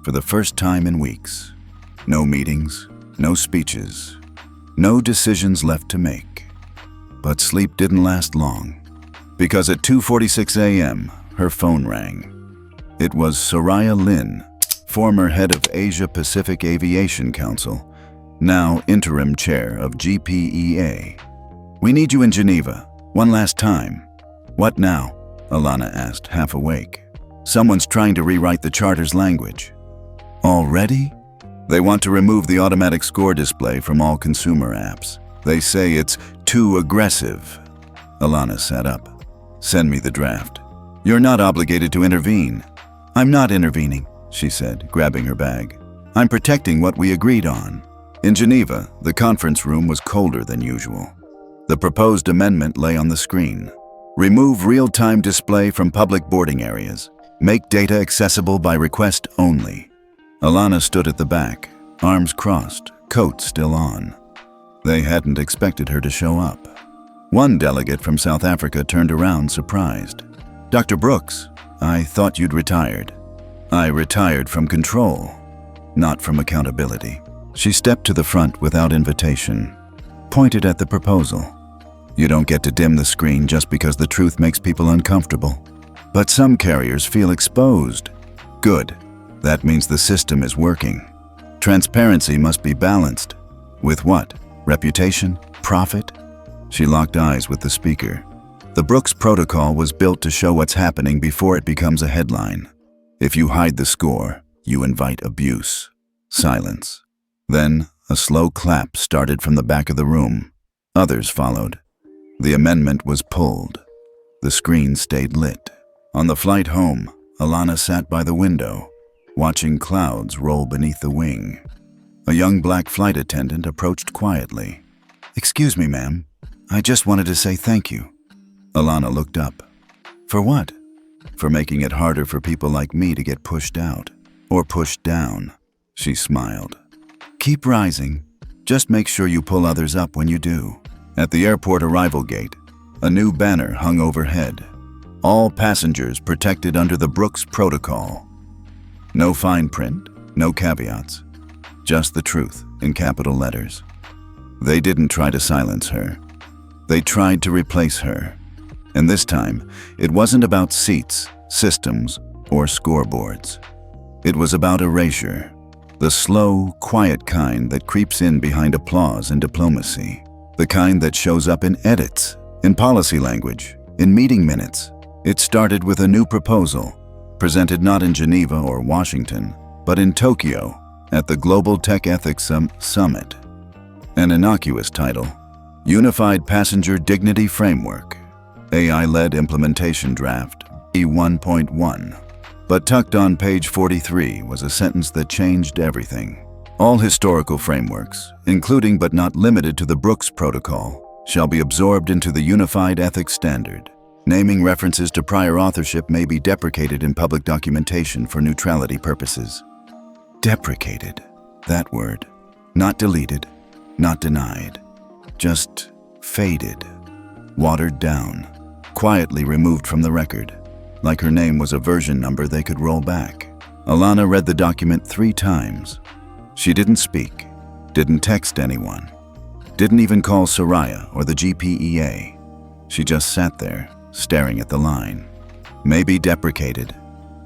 For the first time in weeks. No meetings, no speeches, no decisions left to make. But sleep didn't last long, because at 2:46 a.m., her phone rang. It was Soraya Lin, former head of Asia Pacific Aviation Council, now interim chair of GPEA. "We need you in Geneva, one last time." "What now?" Alana asked, half awake. "Someone's trying to rewrite the charter's language." "Already?" "They want to remove the automatic score display from all consumer apps. They say it's too aggressive." Alana sat up. "Send me the draft." "You're not obligated to intervene." "I'm not intervening," she said, grabbing her bag. "I'm protecting what we agreed on." In Geneva, the conference room was colder than usual. The proposed amendment lay on the screen. Remove real-time display from public boarding areas. Make data accessible by request only. Alana stood at the back, arms crossed, coat still on. They hadn't expected her to show up. One delegate from South Africa turned around, surprised. "Dr. Brooks, I thought you'd retired." "I retired from control, not from accountability." She stepped to the front without invitation, pointed at the proposal. "You don't get to dim the screen just because the truth makes people uncomfortable. But some carriers feel exposed." "Good. That means the system is working. Transparency must be balanced. With what? Reputation? Profit?" She locked eyes with the speaker. The Brooks Protocol was built to show what's happening before it becomes a headline. If you hide the score, you invite abuse. Silence. Then, a slow clap started from the back of the room. Others followed. The amendment was pulled. The screen stayed lit. On the flight home, Alana sat by the window, watching clouds roll beneath the wing. A young black flight attendant approached quietly. "Excuse me, ma'am. I just wanted to say thank you." Alana looked up. "For what?" "For making it harder for people like me to get pushed out, or pushed down." She smiled. "Keep rising. Just make sure you pull others up when you do." At the airport arrival gate, a new banner hung overhead. "All passengers protected under the Brooks Protocol." No fine print, no caveats, just the truth in capital letters. They didn't try to silence her. They tried to replace her. And this time, it wasn't about seats, systems, or scoreboards. It was about erasure. The slow, quiet kind that creeps in behind applause and diplomacy. The kind that shows up in edits, in policy language, in meeting minutes. It started with a new proposal, presented not in Geneva or Washington, but in Tokyo at the Global Tech Ethics Summit. An innocuous title, Unified Passenger Dignity Framework, AI-led implementation draft, E1.1. But tucked on page 43 was a sentence that changed everything. All historical frameworks, including but not limited to the Brooks Protocol, shall be absorbed into the Unified Ethics Standard. Naming references to prior authorship may be deprecated in public documentation for neutrality purposes. Deprecated. That word. Not deleted, not denied. Just faded. Watered down. Quietly removed from the record. Like her name was a version number they could roll back. Alana read the document 3 times. She didn't speak, didn't text anyone, didn't even call Soraya or the GPEA. She just sat there, staring at the line. Maybe deprecated.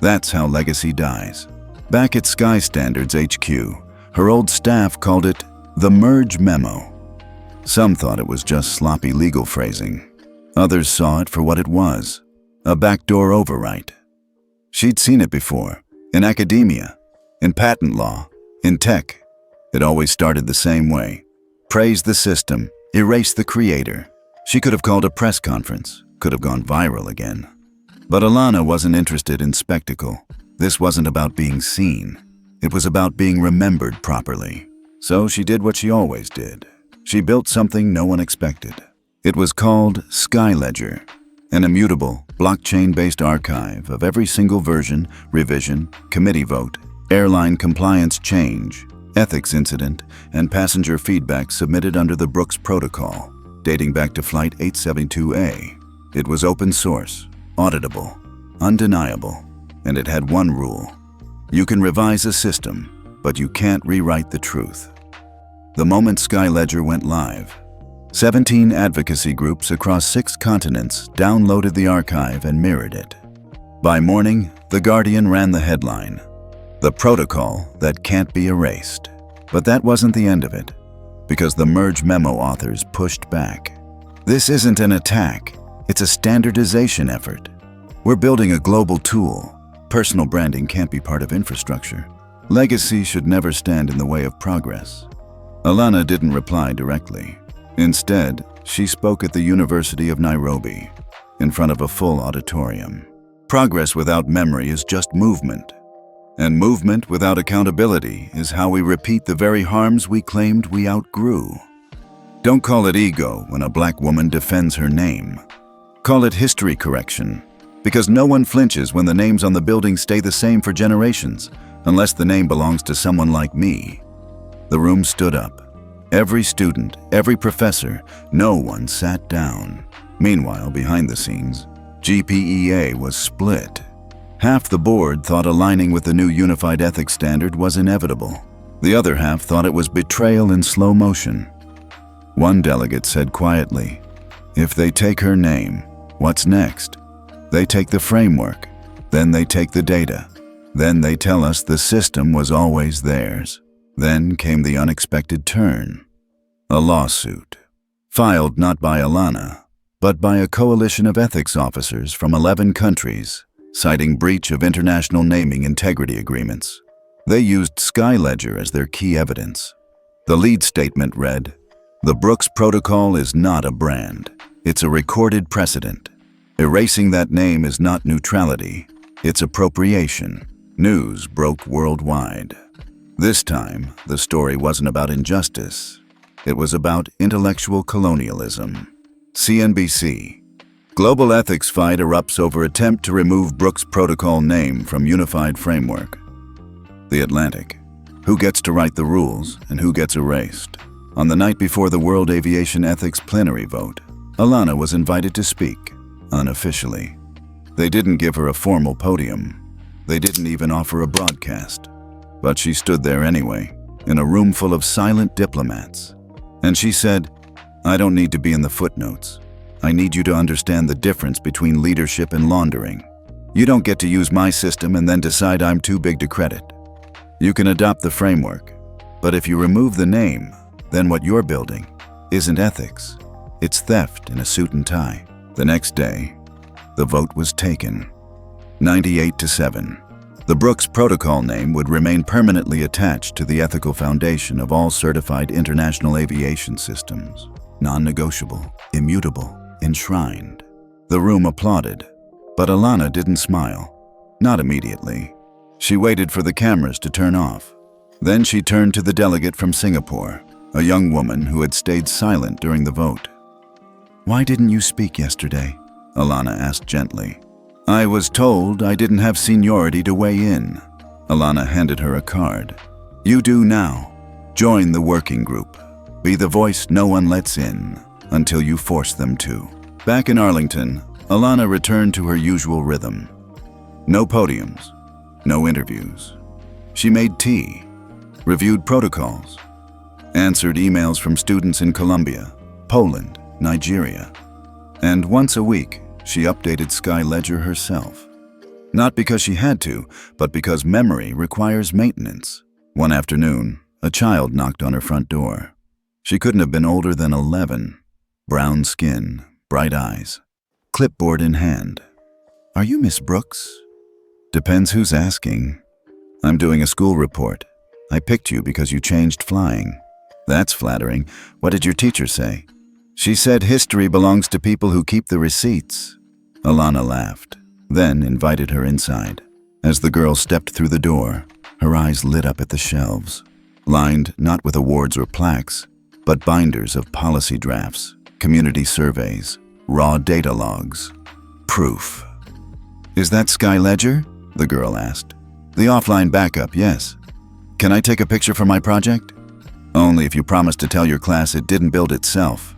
That's how legacy dies. Back at Sky Standards HQ, her old staff called it the Merge Memo. Some thought it was just sloppy legal phrasing. Others saw it for what it was. A backdoor overwrite. She'd seen it before, in academia, in patent law, in tech. It always started the same way. Praise the system, erase the creator. She could have called a press conference, could have gone viral again. But Alana wasn't interested in spectacle. This wasn't about being seen. It was about being remembered properly. So she did what she always did. She built something no one expected. It was called Skyledger. An immutable, blockchain-based archive of every single version, revision, committee vote, airline compliance change, ethics incident, and passenger feedback submitted under the Brooks Protocol, dating back to Flight 872A. It was open source, auditable, undeniable, and it had one rule. You can revise a system, but you can't rewrite the truth. The moment Skyledger went live, 17 advocacy groups across 6 continents downloaded the archive and mirrored it. By morning, The Guardian ran the headline, "The Protocol That Can't Be Erased." But that wasn't the end of it, because the Merge Memo authors pushed back. This isn't an attack, it's a standardization effort. We're building a global tool. Personal branding can't be part of infrastructure. Legacy should never stand in the way of progress. Alana didn't reply directly. Instead, she spoke at the University of Nairobi, in front of a full auditorium. Progress without memory is just movement. And movement without accountability is how we repeat the very harms we claimed we outgrew. Don't call it ego when a black woman defends her name. Call it history correction, because no one flinches when the names on the building stay the same for generations, unless the name belongs to someone like me. The room stood up. Every student, every professor, no one sat down. Meanwhile, behind the scenes, GPEA was split. Half the board thought aligning with the new Unified Ethics Standard was inevitable. The other half thought it was betrayal in slow motion. One delegate said quietly, "If they take her name, what's next? They take the framework, then they take the data. Then they tell us the system was always theirs." Then came the unexpected turn. A lawsuit, filed not by Alana, but by a coalition of ethics officers from 11 countries, citing breach of international naming integrity agreements. They used Skyledger as their key evidence. The lead statement read, "The Brooks Protocol is not a brand. It's a recorded precedent. Erasing that name is not neutrality, it's appropriation." News broke worldwide. This time, the story wasn't about injustice. It was about intellectual colonialism. CNBC. Global ethics fight erupts over attempt to remove Brooks Protocol name from Unified Framework. The Atlantic. Who gets to write the rules and who gets erased? On the night before the World Aviation Ethics plenary vote, Alana was invited to speak, unofficially. They didn't give her a formal podium. They didn't even offer a broadcast. But she stood there anyway, in a room full of silent diplomats. And she said, "I don't need to be in the footnotes. I need you to understand the difference between leadership and laundering. You don't get to use my system and then decide I'm too big to credit." You can adopt the framework, but if you remove the name, then what you're building isn't ethics. It's theft in a suit and tie. The next day, the vote was taken. 98-7. The Brooks Protocol name would remain permanently attached to the ethical foundation of all certified international aviation systems. Non-negotiable, immutable, enshrined. The room applauded, but Alana didn't smile. Not immediately. She waited for the cameras to turn off. Then she turned to the delegate from Singapore, a young woman who had stayed silent during the vote. "Why didn't you speak yesterday?" Alana asked gently. "I was told I didn't have seniority to weigh in." Alana handed her a card. "You do now. Join the working group. Be the voice no one lets in until you force them to." Back in Arlington, Alana returned to her usual rhythm. No podiums, no interviews. She made tea, reviewed protocols, answered emails from students in Colombia, Poland, Nigeria, and once a week, she updated Sky Ledger herself. Not because she had to, but because memory requires maintenance. One afternoon, a child knocked on her front door. She couldn't have been older than 11. Brown skin, bright eyes, clipboard in hand. "Are you Miss Brooks?" "Depends who's asking." "I'm doing a school report. I picked you because you changed flying." "That's flattering. What did your teacher say?" "She said history belongs to people who keep the receipts." Alana laughed, then invited her inside. As the girl stepped through the door, her eyes lit up at the shelves, lined not with awards or plaques, but binders of policy drafts, community surveys, raw data logs. Proof. "Is that Sky Ledger?" the girl asked. "The offline backup, yes. Can I take a picture for my project?" "Only if you promise to tell your class it didn't build itself."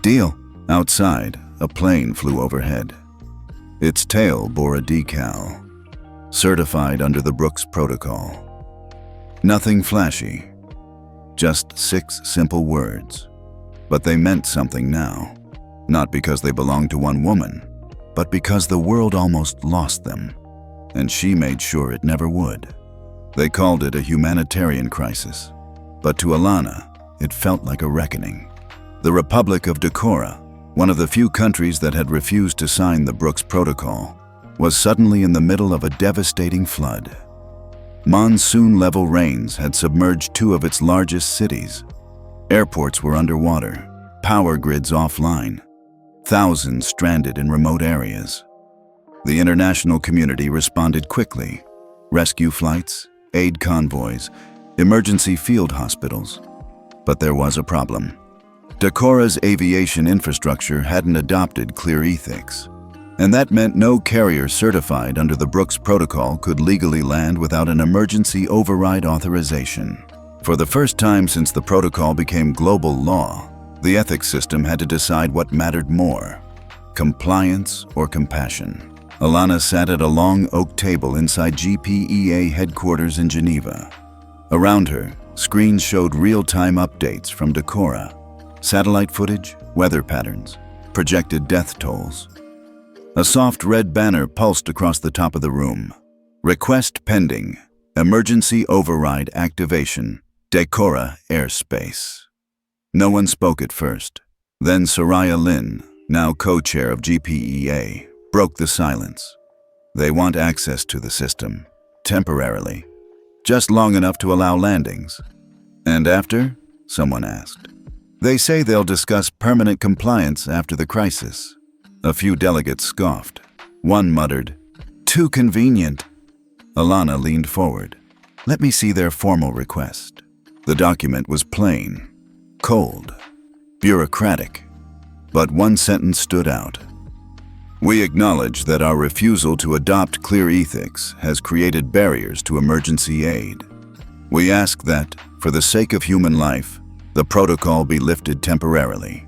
"Deal." Outside, a plane flew overhead. Its tail bore a decal, certified under the Brooks Protocol. Nothing flashy, just 6 simple words. But they meant something now, not because they belonged to one woman, but because the world almost lost them, and she made sure it never would. They called it a humanitarian crisis, but to Alana, it felt like a reckoning. The Republic of Dacora, one of the few countries that had refused to sign the Brooks Protocol, was suddenly in the middle of a devastating flood. Monsoon-level rains had submerged 2 of its largest cities. Airports were underwater, power grids offline, thousands stranded in remote areas. The international community responded quickly. Rescue flights, aid convoys, emergency field hospitals. But there was a problem. Dacora's aviation infrastructure hadn't adopted clear ethics, and that meant no carrier certified under the Brooks Protocol could legally land without an emergency override authorization. For the first time since the protocol became global law, the ethics system had to decide what mattered more, compliance or compassion. Alana sat at a long oak table inside GPEA headquarters in Geneva. Around her, screens showed real-time updates from Dacora, satellite footage, weather patterns, projected death tolls. A soft red banner pulsed across the top of the room. Request pending. Emergency override activation. Dacora airspace. No one spoke at first. Then Soraya Lin, now co-chair of GPEA, broke the silence. They want access to the system, temporarily. Just long enough to allow landings. "And after?" someone asked. "They say they'll discuss permanent compliance after the crisis." A few delegates scoffed. One muttered, "Too convenient." Alana leaned forward. "Let me see their formal request." The document was plain, cold, bureaucratic, but one sentence stood out. "We acknowledge that our refusal to adopt clear ethics has created barriers to emergency aid. We ask that, for the sake of human life, the protocol be lifted temporarily."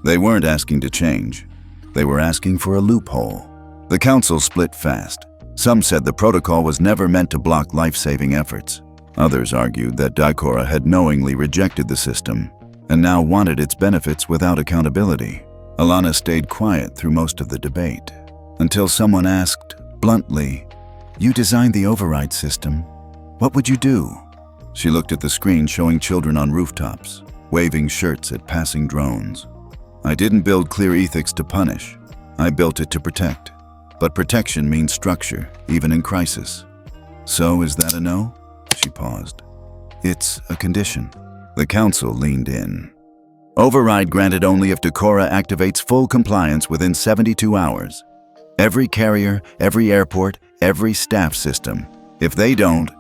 They weren't asking to change. They were asking for a loophole. The council split fast. Some said the protocol was never meant to block life-saving efforts. Others argued that Dacora had knowingly rejected the system and now wanted its benefits without accountability. Alana stayed quiet through most of the debate, until someone asked, bluntly, "You designed the override system. What would you do? She looked at the screen showing children on rooftops, waving shirts at passing drones. I didn't build clear ethics to punish. I built it to protect. But protection means structure, even in crisis. So is that a no? She paused. It's a condition. The council leaned in. Override granted only if Dacora activates full compliance within 72 hours. Every carrier, every airport, every staff system. If they don't,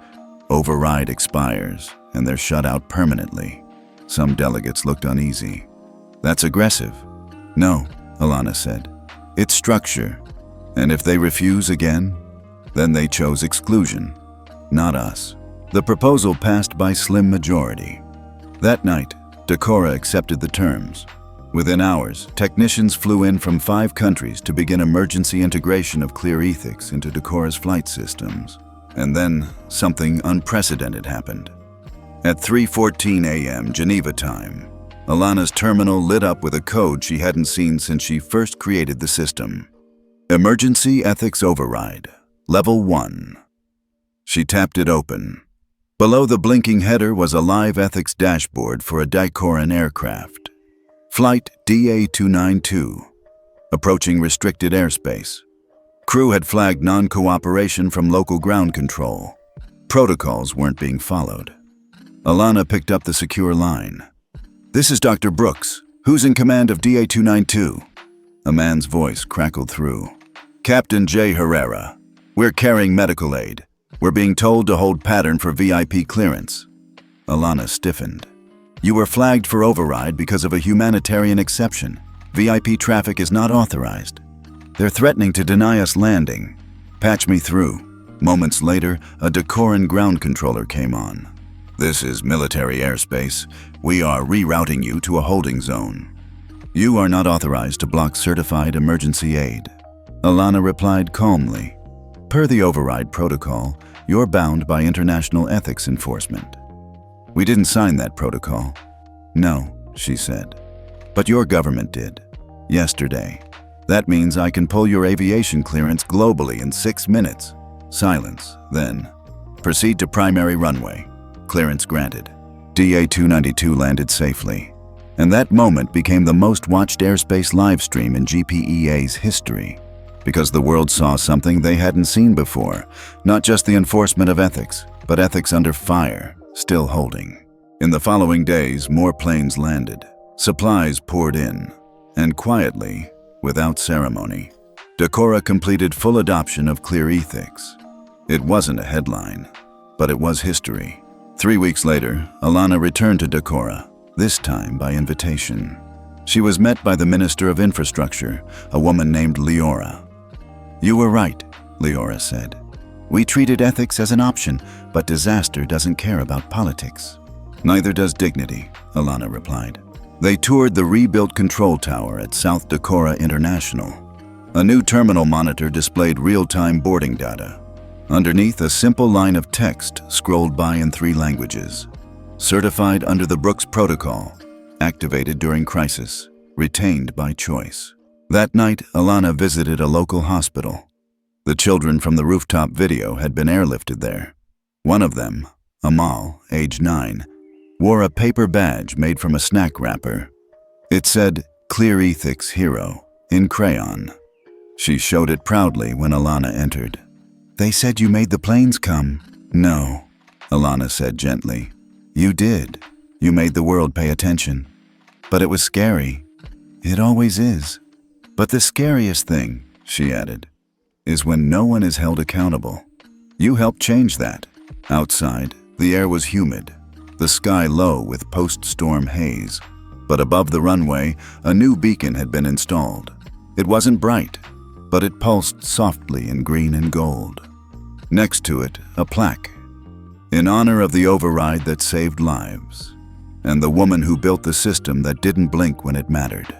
override expires, and they're shut out permanently. Some delegates looked uneasy. That's aggressive. No, Alana said. It's structure. And if they refuse again, then they chose exclusion, not us. The proposal passed by slim majority. That night, Dacora accepted the terms. Within hours, technicians flew in from 5 countries to begin emergency integration of clear ethics into Dacora's flight systems. And then, something unprecedented happened. At 3:14 a.m. Geneva time, Alana's terminal lit up with a code she hadn't seen since she first created the system. Emergency Ethics Override, Level 1. She tapped it open. Below the blinking header was a live ethics dashboard for a Dacoran aircraft. Flight DA-292, approaching restricted airspace. Crew had flagged non-cooperation from local ground control. Protocols weren't being followed. Alana picked up the secure line. This is Dr. Brooks. Who's in command of DA-292? A man's voice crackled through. Captain J. Herrera. We're carrying medical aid. We're being told to hold pattern for VIP clearance. Alana stiffened. You were flagged for override because of a humanitarian exception. VIP traffic is not authorized. They're threatening to deny us landing. Patch me through. Moments later, a Dacoran ground controller came on. This is military airspace. We are rerouting you to a holding zone. You are not authorized to block certified emergency aid. Alana replied calmly. Per the override protocol, you're bound by international ethics enforcement. We didn't sign that protocol. No, she said. But your government did. Yesterday. That means I can pull your aviation clearance globally in 6 minutes. Silence, then. Proceed to primary runway. Clearance granted. DA-292 landed safely. And that moment became the most watched airspace livestream in GPEA's history. Because the world saw something they hadn't seen before. Not just the enforcement of ethics, but ethics under fire. Still holding. In the following days, more planes landed. Supplies poured in. And quietly, without ceremony, Dacora completed full adoption of clear ethics. It wasn't a headline, but it was history. 3 weeks later, Alana returned to Dacora, this time by invitation. She was met by the Minister of Infrastructure, a woman named Leora. You were right, Leora said. We treated ethics as an option, but disaster doesn't care about politics. Neither does dignity, Alana replied. They toured the rebuilt control tower at South Dacora International. A new terminal monitor displayed real-time boarding data. Underneath, a simple line of text scrolled by in 3 languages. Certified under the Brooks Protocol, activated during crisis, retained by choice. That night, Alana visited a local hospital. The children from the rooftop video had been airlifted there. One of them, Amal, age 9, wore a paper badge made from a snack wrapper. It said, Clear Ethics Hero, in crayon. She showed it proudly when Alana entered. They said you made the planes come. No, Alana said gently. You did. You made the world pay attention. But it was scary. It always is. But the scariest thing, she added, is when no one is held accountable. You helped change that. Outside, the air was humid, the sky low with post-storm haze. But above the runway, a new beacon had been installed. It wasn't bright, but it pulsed softly in green and gold. Next to it, a plaque, in honor of the override that saved lives, and the woman who built the system that didn't blink when it mattered.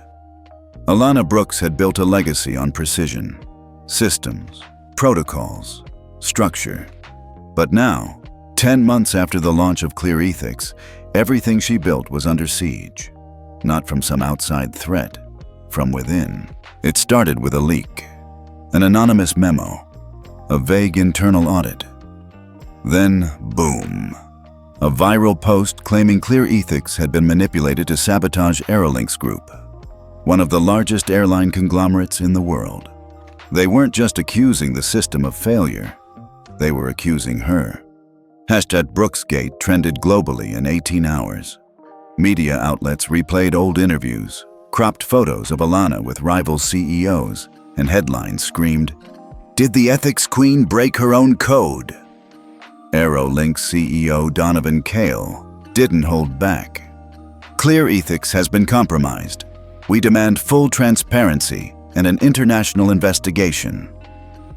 Alana Brooks had built a legacy on precision, systems, protocols, structure. But now, 10 months after the launch of Clear Ethics, everything she built was under siege. Not from some outside threat, from within. It started with a leak, an anonymous memo, a vague internal audit. Then, boom. A viral post claiming Clear Ethics had been manipulated to sabotage Aerolinks Group, one of the largest airline conglomerates in the world. They weren't just accusing the system of failure, they were accusing her. #Brooksgate trended globally in 18 hours. Media outlets replayed old interviews, cropped photos of Alana with rival CEOs, and headlines screamed, "Did the ethics queen break her own code?" Aerolinks CEO Donovan Cale didn't hold back. "Clear Ethics has been compromised. We demand full transparency and an international investigation."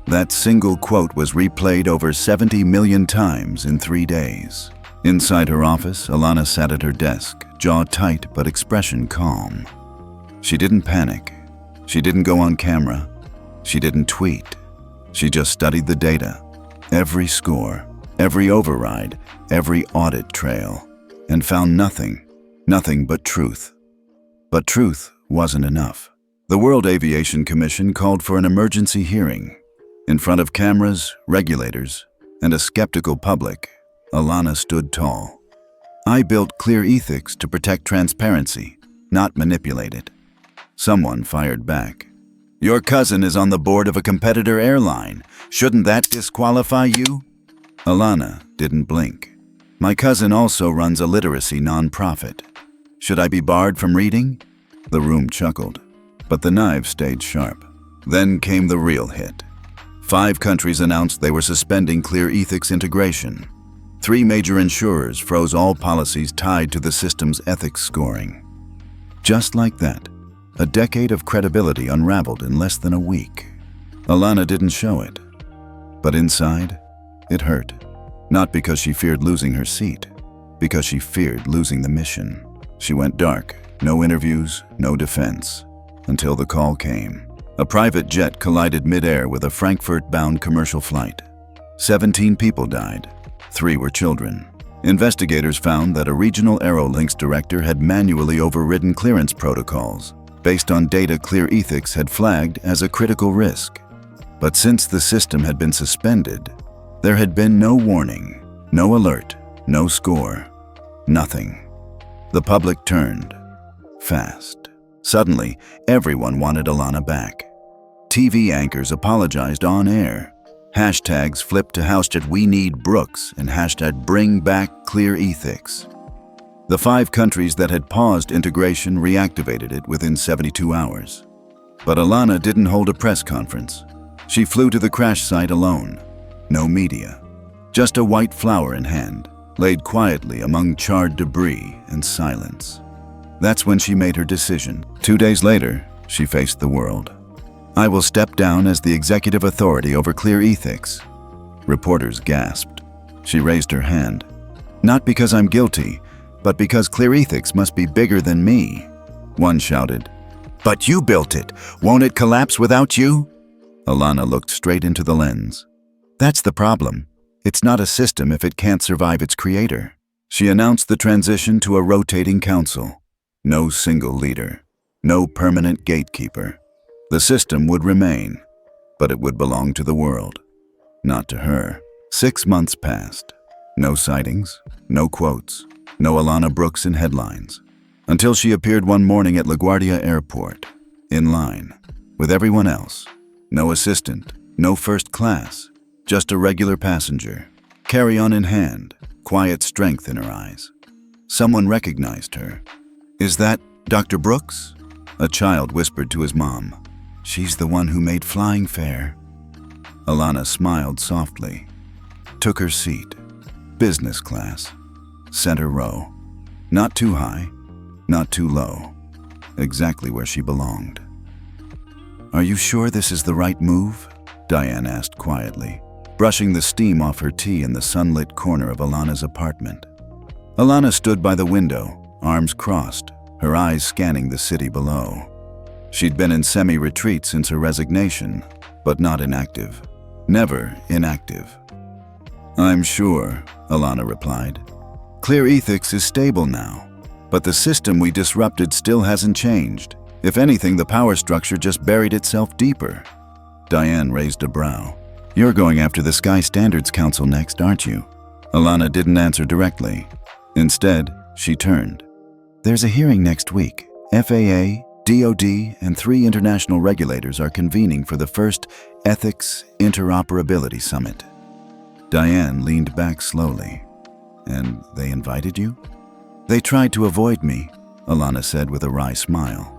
That single quote was replayed over 70 million times in 3 days. Inside her office, Alana sat at her desk, jaw tight but expression calm. She didn't panic. She didn't go on camera. She didn't tweet. She just studied the data, every score, every override, every audit trail, and found nothing but truth. But truth wasn't enough. The World Aviation Commission called for an emergency hearing. In front of cameras, regulators, and a skeptical public, Alana stood tall. "I built Clear Ethics to protect transparency, not manipulate it." Someone fired back. "Your cousin is on the board of a competitor airline. Shouldn't that disqualify you?" Alana didn't blink. "My cousin also runs a literacy nonprofit. Should I be barred from reading?" The room chuckled, but the knives stayed sharp. Then came the real hit. 5 countries announced they were suspending Clear Ethics integration. 3 major insurers froze all policies tied to the system's ethics scoring. Just like that, a decade of credibility unraveled in less than a week. Alana didn't show it, but inside, it hurt. Not because she feared losing her seat, because she feared losing the mission. She went dark, no interviews, no defense, until the call came. A private jet collided mid-air with a Frankfurt-bound commercial flight. 17 people died. 3 were children. Investigators found that a regional Aerolinks director had manually overridden clearance protocols based on data Clear Ethics had flagged as a critical risk. But since the system had been suspended, there had been no warning, no alert, no score, nothing. The public turned, fast. Suddenly, everyone wanted Alana back. TV anchors apologized on air. Hashtags flipped to #WeNeedBrooks and #BringBackClearEthics. The 5 countries that had paused integration reactivated it within 72 hours. But Alana didn't hold a press conference. She flew to the crash site alone. No media. Just a white flower in hand, laid quietly among charred debris and silence. That's when she made her decision. 2 days later, she faced the world. "I will step down as the executive authority over Clear Ethics." Reporters gasped. She raised her hand. "Not because I'm guilty, but because Clear Ethics must be bigger than me." One shouted, "But you built it. Won't it collapse without you?" Alana looked straight into the lens. "That's the problem. It's not a system if it can't survive its creator." She announced the transition to a rotating council. No single leader. No permanent gatekeeper. The system would remain, but it would belong to the world, not to her. 6 months passed. No sightings, no quotes, no Alana Brooks in headlines, until she appeared one morning at LaGuardia Airport, in line, with everyone else. No assistant, no first class, just a regular passenger, carry-on in hand, quiet strength in her eyes. Someone recognized her. "Is that Dr. Brooks?" A child whispered to his mom. "She's the one who made flying fair." Alana smiled softly, took her seat, business class, center row. Not too high, not too low, exactly where she belonged. "Are you sure this is the right move?" Diane asked quietly, brushing the steam off her tea in the sunlit corner of Alana's apartment. Alana stood by the window, arms crossed, her eyes scanning the city below. She'd been in semi-retreat since her resignation, but not inactive. Never inactive. "I'm sure," Alana replied. "Clear Ethics is stable now, but the system we disrupted still hasn't changed. If anything, the power structure just buried itself deeper." Diane raised a brow. "You're going after the Sky Standards Council next, aren't you?" Alana didn't answer directly. Instead, she turned. There's a hearing next week. FAA, DoD, and 3 international regulators are convening for the first Ethics Interoperability Summit. Diane leaned back slowly. And they invited you? They tried to avoid me, Alana said with a wry smile.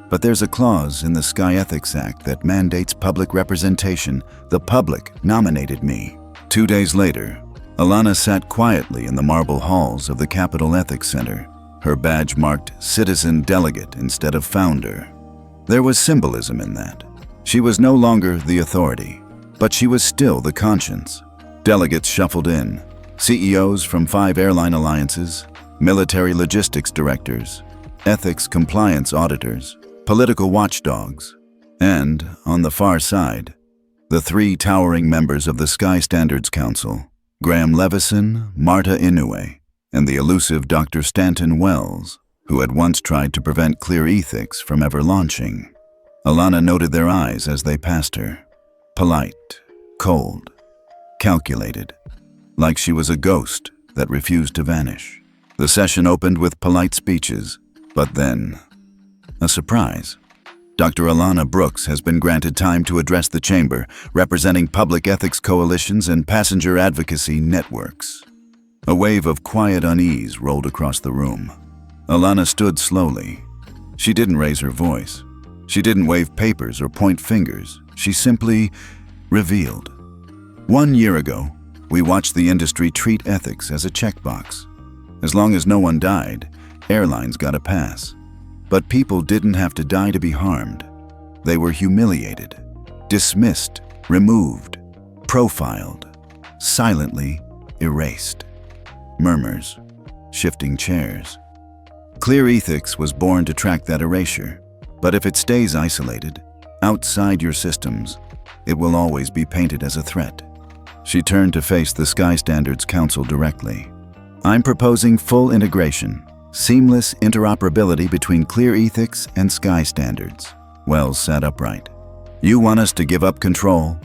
But there's a clause in the Sky Ethics Act that mandates public representation. The public nominated me. 2 days later, Alana sat quietly in the marble halls of the Capitol Ethics Center, her badge marked Citizen Delegate instead of Founder. There was symbolism in that. She was no longer the authority, but she was still the conscience. Delegates shuffled in, CEOs from 5 airline alliances, military logistics directors, ethics compliance auditors, political watchdogs, and, on the far side, the 3 towering members of the Sky Standards Council, Graham Levison, Marta Inoue, and the elusive Dr. Stanton Wells, who had once tried to prevent Clear Ethics from ever launching. Alana noted their eyes as they passed her. Polite, cold, calculated, like she was a ghost that refused to vanish. The session opened with polite speeches, but then, a surprise. Dr. Alana Brooks has been granted time to address the chamber, representing public ethics coalitions and passenger advocacy networks. A wave of quiet unease rolled across the room. Alana stood slowly. She didn't raise her voice. She didn't wave papers or point fingers. She simply revealed. 1 year ago, we watched the industry treat ethics as a checkbox. As long as no one died, airlines got a pass. But people didn't have to die to be harmed. They were humiliated, dismissed, removed, profiled, silently erased. Murmurs, shifting chairs. Clear Ethics was born to track that erasure, but if it stays isolated, outside your systems, it will always be painted as a threat. She turned to face the Sky Standards Council directly. I'm proposing full integration, seamless interoperability between Clear Ethics and Sky Standards. Wells sat upright. You want us to give up control?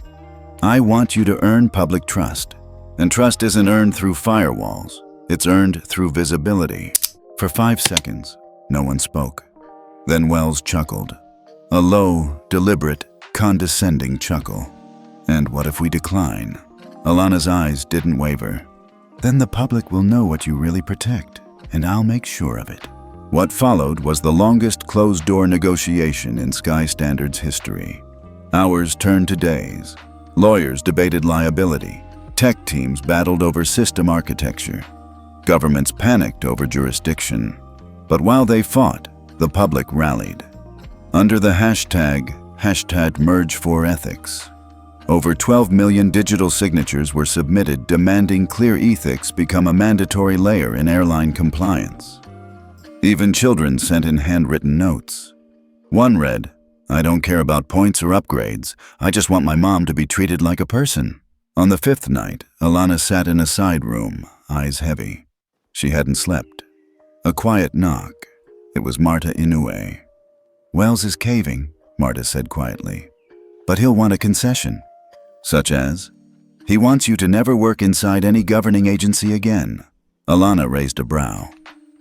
I want you to earn public trust. And trust isn't earned through firewalls. It's earned through visibility. For 5 seconds, no one spoke. Then Wells chuckled. A low, deliberate, condescending chuckle. And what if we decline? Alana's eyes didn't waver. Then the public will know what you really protect, and I'll make sure of it. What followed was the longest closed-door negotiation in Sky Standards history. Hours turned to days. Lawyers debated liability. Tech teams battled over system architecture. Governments panicked over jurisdiction. But while they fought, the public rallied. Under the hashtag #MergeForEthics, over 12 million digital signatures were submitted demanding Clear Ethics become a mandatory layer in airline compliance. Even children sent in handwritten notes. One read, I don't care about points or upgrades, I just want my mom to be treated like a person. On the 5th night, Alana sat in a side room, eyes heavy. She hadn't slept. A quiet knock. It was Marta Inoue. Wells is caving, Marta said quietly. But he'll want a concession. Such as? He wants you to never work inside any governing agency again. Alana raised a brow.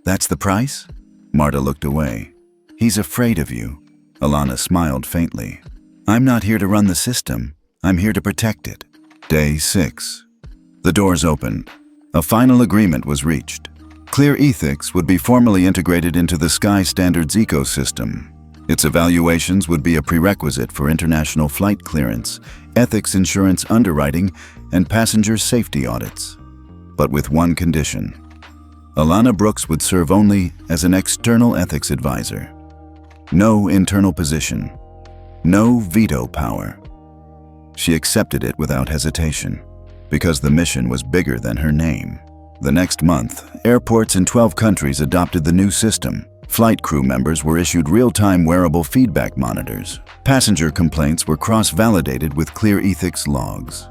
That's the price? Marta looked away. He's afraid of you. Alana smiled faintly. I'm not here to run the system. I'm here to protect it. Day 6. The doors opened. A final agreement was reached. Clear Ethics would be formally integrated into the Sky Standards ecosystem. Its evaluations would be a prerequisite for international flight clearance, ethics insurance underwriting, and passenger safety audits. But with one condition. Alana Brooks would serve only as an external ethics advisor. No internal position. No veto power. She accepted it without hesitation, because the mission was bigger than her name. The next month, airports in 12 countries adopted the new system. Flight crew members were issued real-time wearable feedback monitors. Passenger complaints were cross-validated with Clear Ethics logs.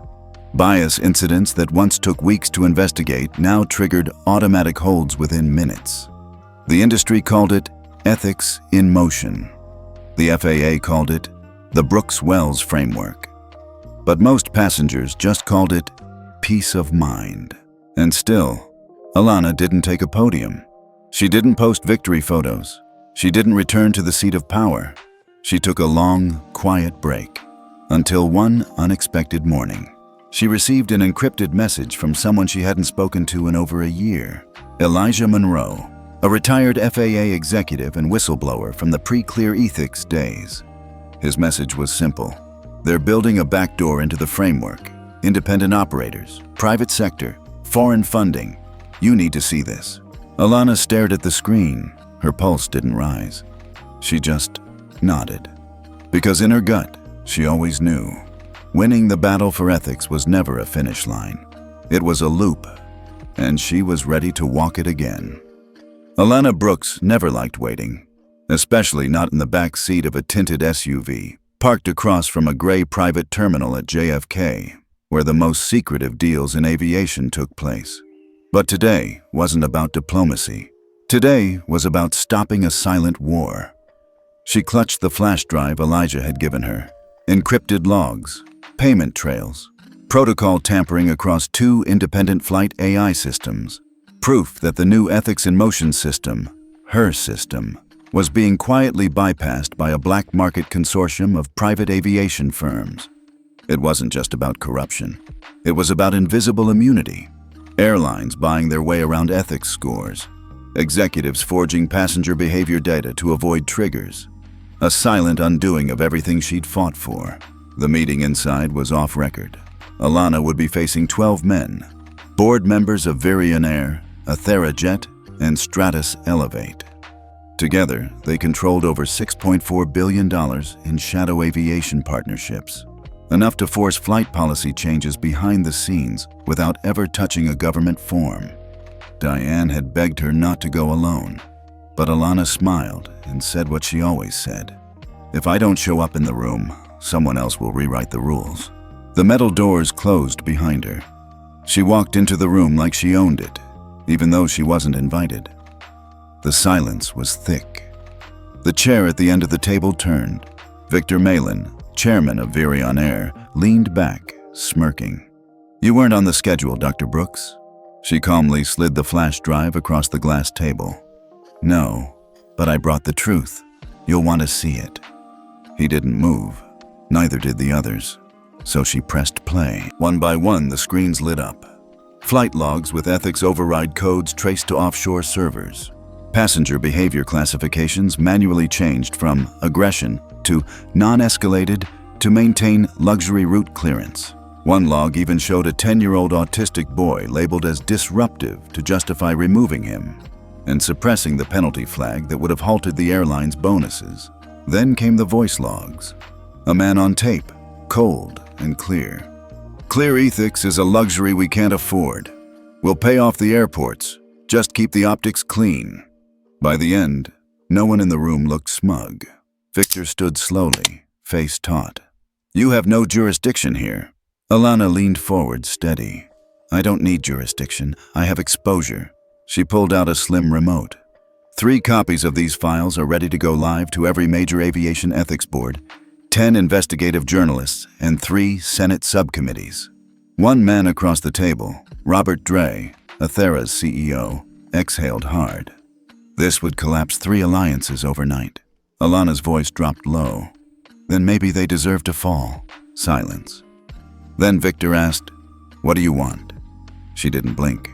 Bias incidents that once took weeks to investigate now triggered automatic holds within minutes. The industry called it ethics in motion. The FAA called it the Brooks-Wells framework. But most passengers just called it peace of mind. And still, Alana didn't take a podium. She didn't post victory photos. She didn't return to the seat of power. She took a long, quiet break. Until one unexpected morning, she received an encrypted message from someone she hadn't spoken to in over a year. Elijah Monroe, a retired FAA executive and whistleblower from the pre-clear ethics days. His message was simple. They're building a backdoor into the framework. Independent operators, private sector, foreign funding. You need to see this. Alana stared at the screen. Her pulse didn't rise. She just nodded. Because in her gut, she always knew. Winning the battle for ethics was never a finish line. It was a loop, and she was ready to walk it again. Alana Brooks never liked waiting, especially not in the back seat of a tinted SUV, parked across from a gray private terminal at JFK, where the most secretive deals in aviation took place. But today wasn't about diplomacy. Today was about stopping a silent war. She clutched the flash drive Elijah had given her. Encrypted logs, payment trails, protocol tampering across 2 independent flight AI systems, proof that the new ethics in motion system, her system, was being quietly bypassed by a black market consortium of private aviation firms. It wasn't just about corruption. It was about invisible immunity. Airlines buying their way around ethics scores. Executives forging passenger behavior data to avoid triggers. A silent undoing of everything she'd fought for. The meeting inside was off record. Alana would be facing 12 men, board members of Millionaire, Jet, and Stratus Elevate. Together, they controlled over $6.4 billion in shadow aviation partnerships, enough to force flight policy changes behind the scenes without ever touching a government form. Diane had begged her not to go alone, but Alana smiled and said what she always said. If I don't show up in the room, someone else will rewrite the rules. The metal doors closed behind her. She walked into the room like she owned it, even though she wasn't invited. The silence was thick. The chair at the end of the table turned. Victor Malin, chairman of Millionaire, leaned back, smirking. You weren't on the schedule, Dr. Brooks. She calmly slid the flash drive across the glass table. No, but I brought the truth. You'll want to see it. He didn't move. Neither did the others. So she pressed play. One by one, the screens lit up. Flight logs with ethics override codes traced to offshore servers. Passenger behavior classifications manually changed from aggression to non-escalated to maintain luxury route clearance. One log even showed a 10-year-old autistic boy labeled as disruptive to justify removing him and suppressing the penalty flag that would have halted the airline's bonuses. Then came the voice logs. A man on tape, cold and clear. Clear ethics is a luxury we can't afford. We'll pay off the airports. Just keep the optics clean. By the end, no one in the room looked smug. Victor stood slowly, face taut. You have no jurisdiction here. Alana leaned forward, steady. I don't need jurisdiction. I have exposure. She pulled out a slim remote. 3 copies of these files are ready to go live to every major aviation ethics board, 10 investigative journalists, and 3 Senate subcommittees. One man across the table, Robert Dre, Athera's CEO, exhaled hard. This would collapse 3 alliances overnight. Alana's voice dropped low. Then maybe they deserve to fall. Silence. Then Victor asked, What do you want? She didn't blink.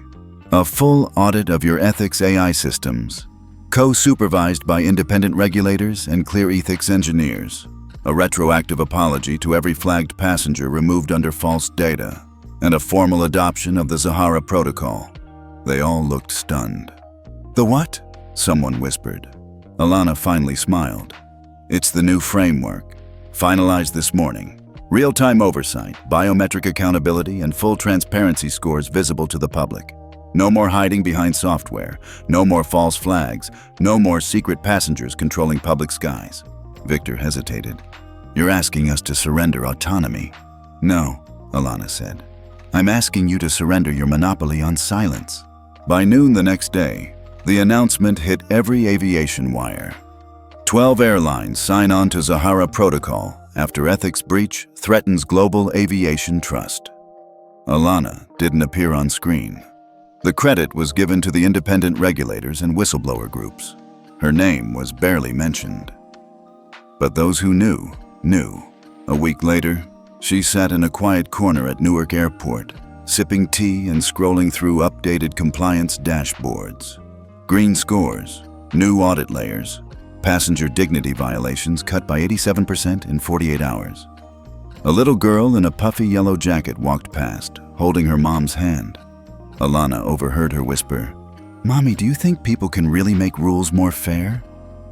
A full audit of your ethics AI systems, co-supervised by independent regulators and clear ethics engineers. A retroactive apology to every flagged passenger removed under false data, and a formal adoption of the Zahara Protocol. They all looked stunned. The what? Someone whispered. Alana finally smiled. It's the new framework, finalized this morning. Real-time oversight, biometric accountability, and full transparency scores visible to the public. No more hiding behind software, no more false flags, no more secret passengers controlling public skies. Victor hesitated. You're asking us to surrender autonomy. No, Alana said. I'm asking you to surrender your monopoly on silence. By noon the next day, the announcement hit every aviation wire. 12 airlines sign on to Zahara Protocol after ethics breach threatens global aviation trust. Alana didn't appear on screen. The credit was given to the independent regulators and whistleblower groups. Her name was barely mentioned. But those who knew, knew. A week later, she sat in a quiet corner at Newark Airport, sipping tea and scrolling through updated compliance dashboards. Green scores, new audit layers, passenger dignity violations cut by 87% in 48 hours. A little girl in a puffy yellow jacket walked past, holding her mom's hand. Alana overheard her whisper, "Mommy, do you think people can really make rules more fair?"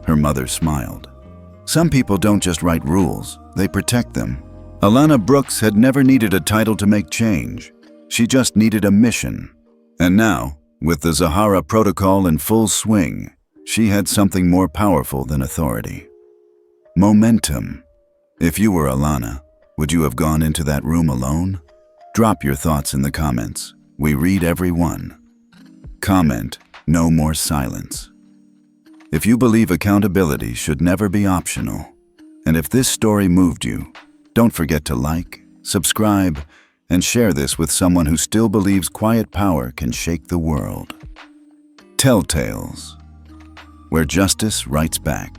Her mother smiled. "Some people don't just write rules, they protect them." Alana Brooks had never needed a title to make change. She just needed a mission. And now, with the Zahara Protocol in full swing, she had something more powerful than authority. Momentum. If you were Alana, would you have gone into that room alone? Drop your thoughts in the comments. We read every one. Comment, "No more silence." If you believe accountability should never be optional, and if this story moved you, don't forget to like, subscribe, and share this with someone who still believes quiet power can shake the world. Telltales, where justice writes back.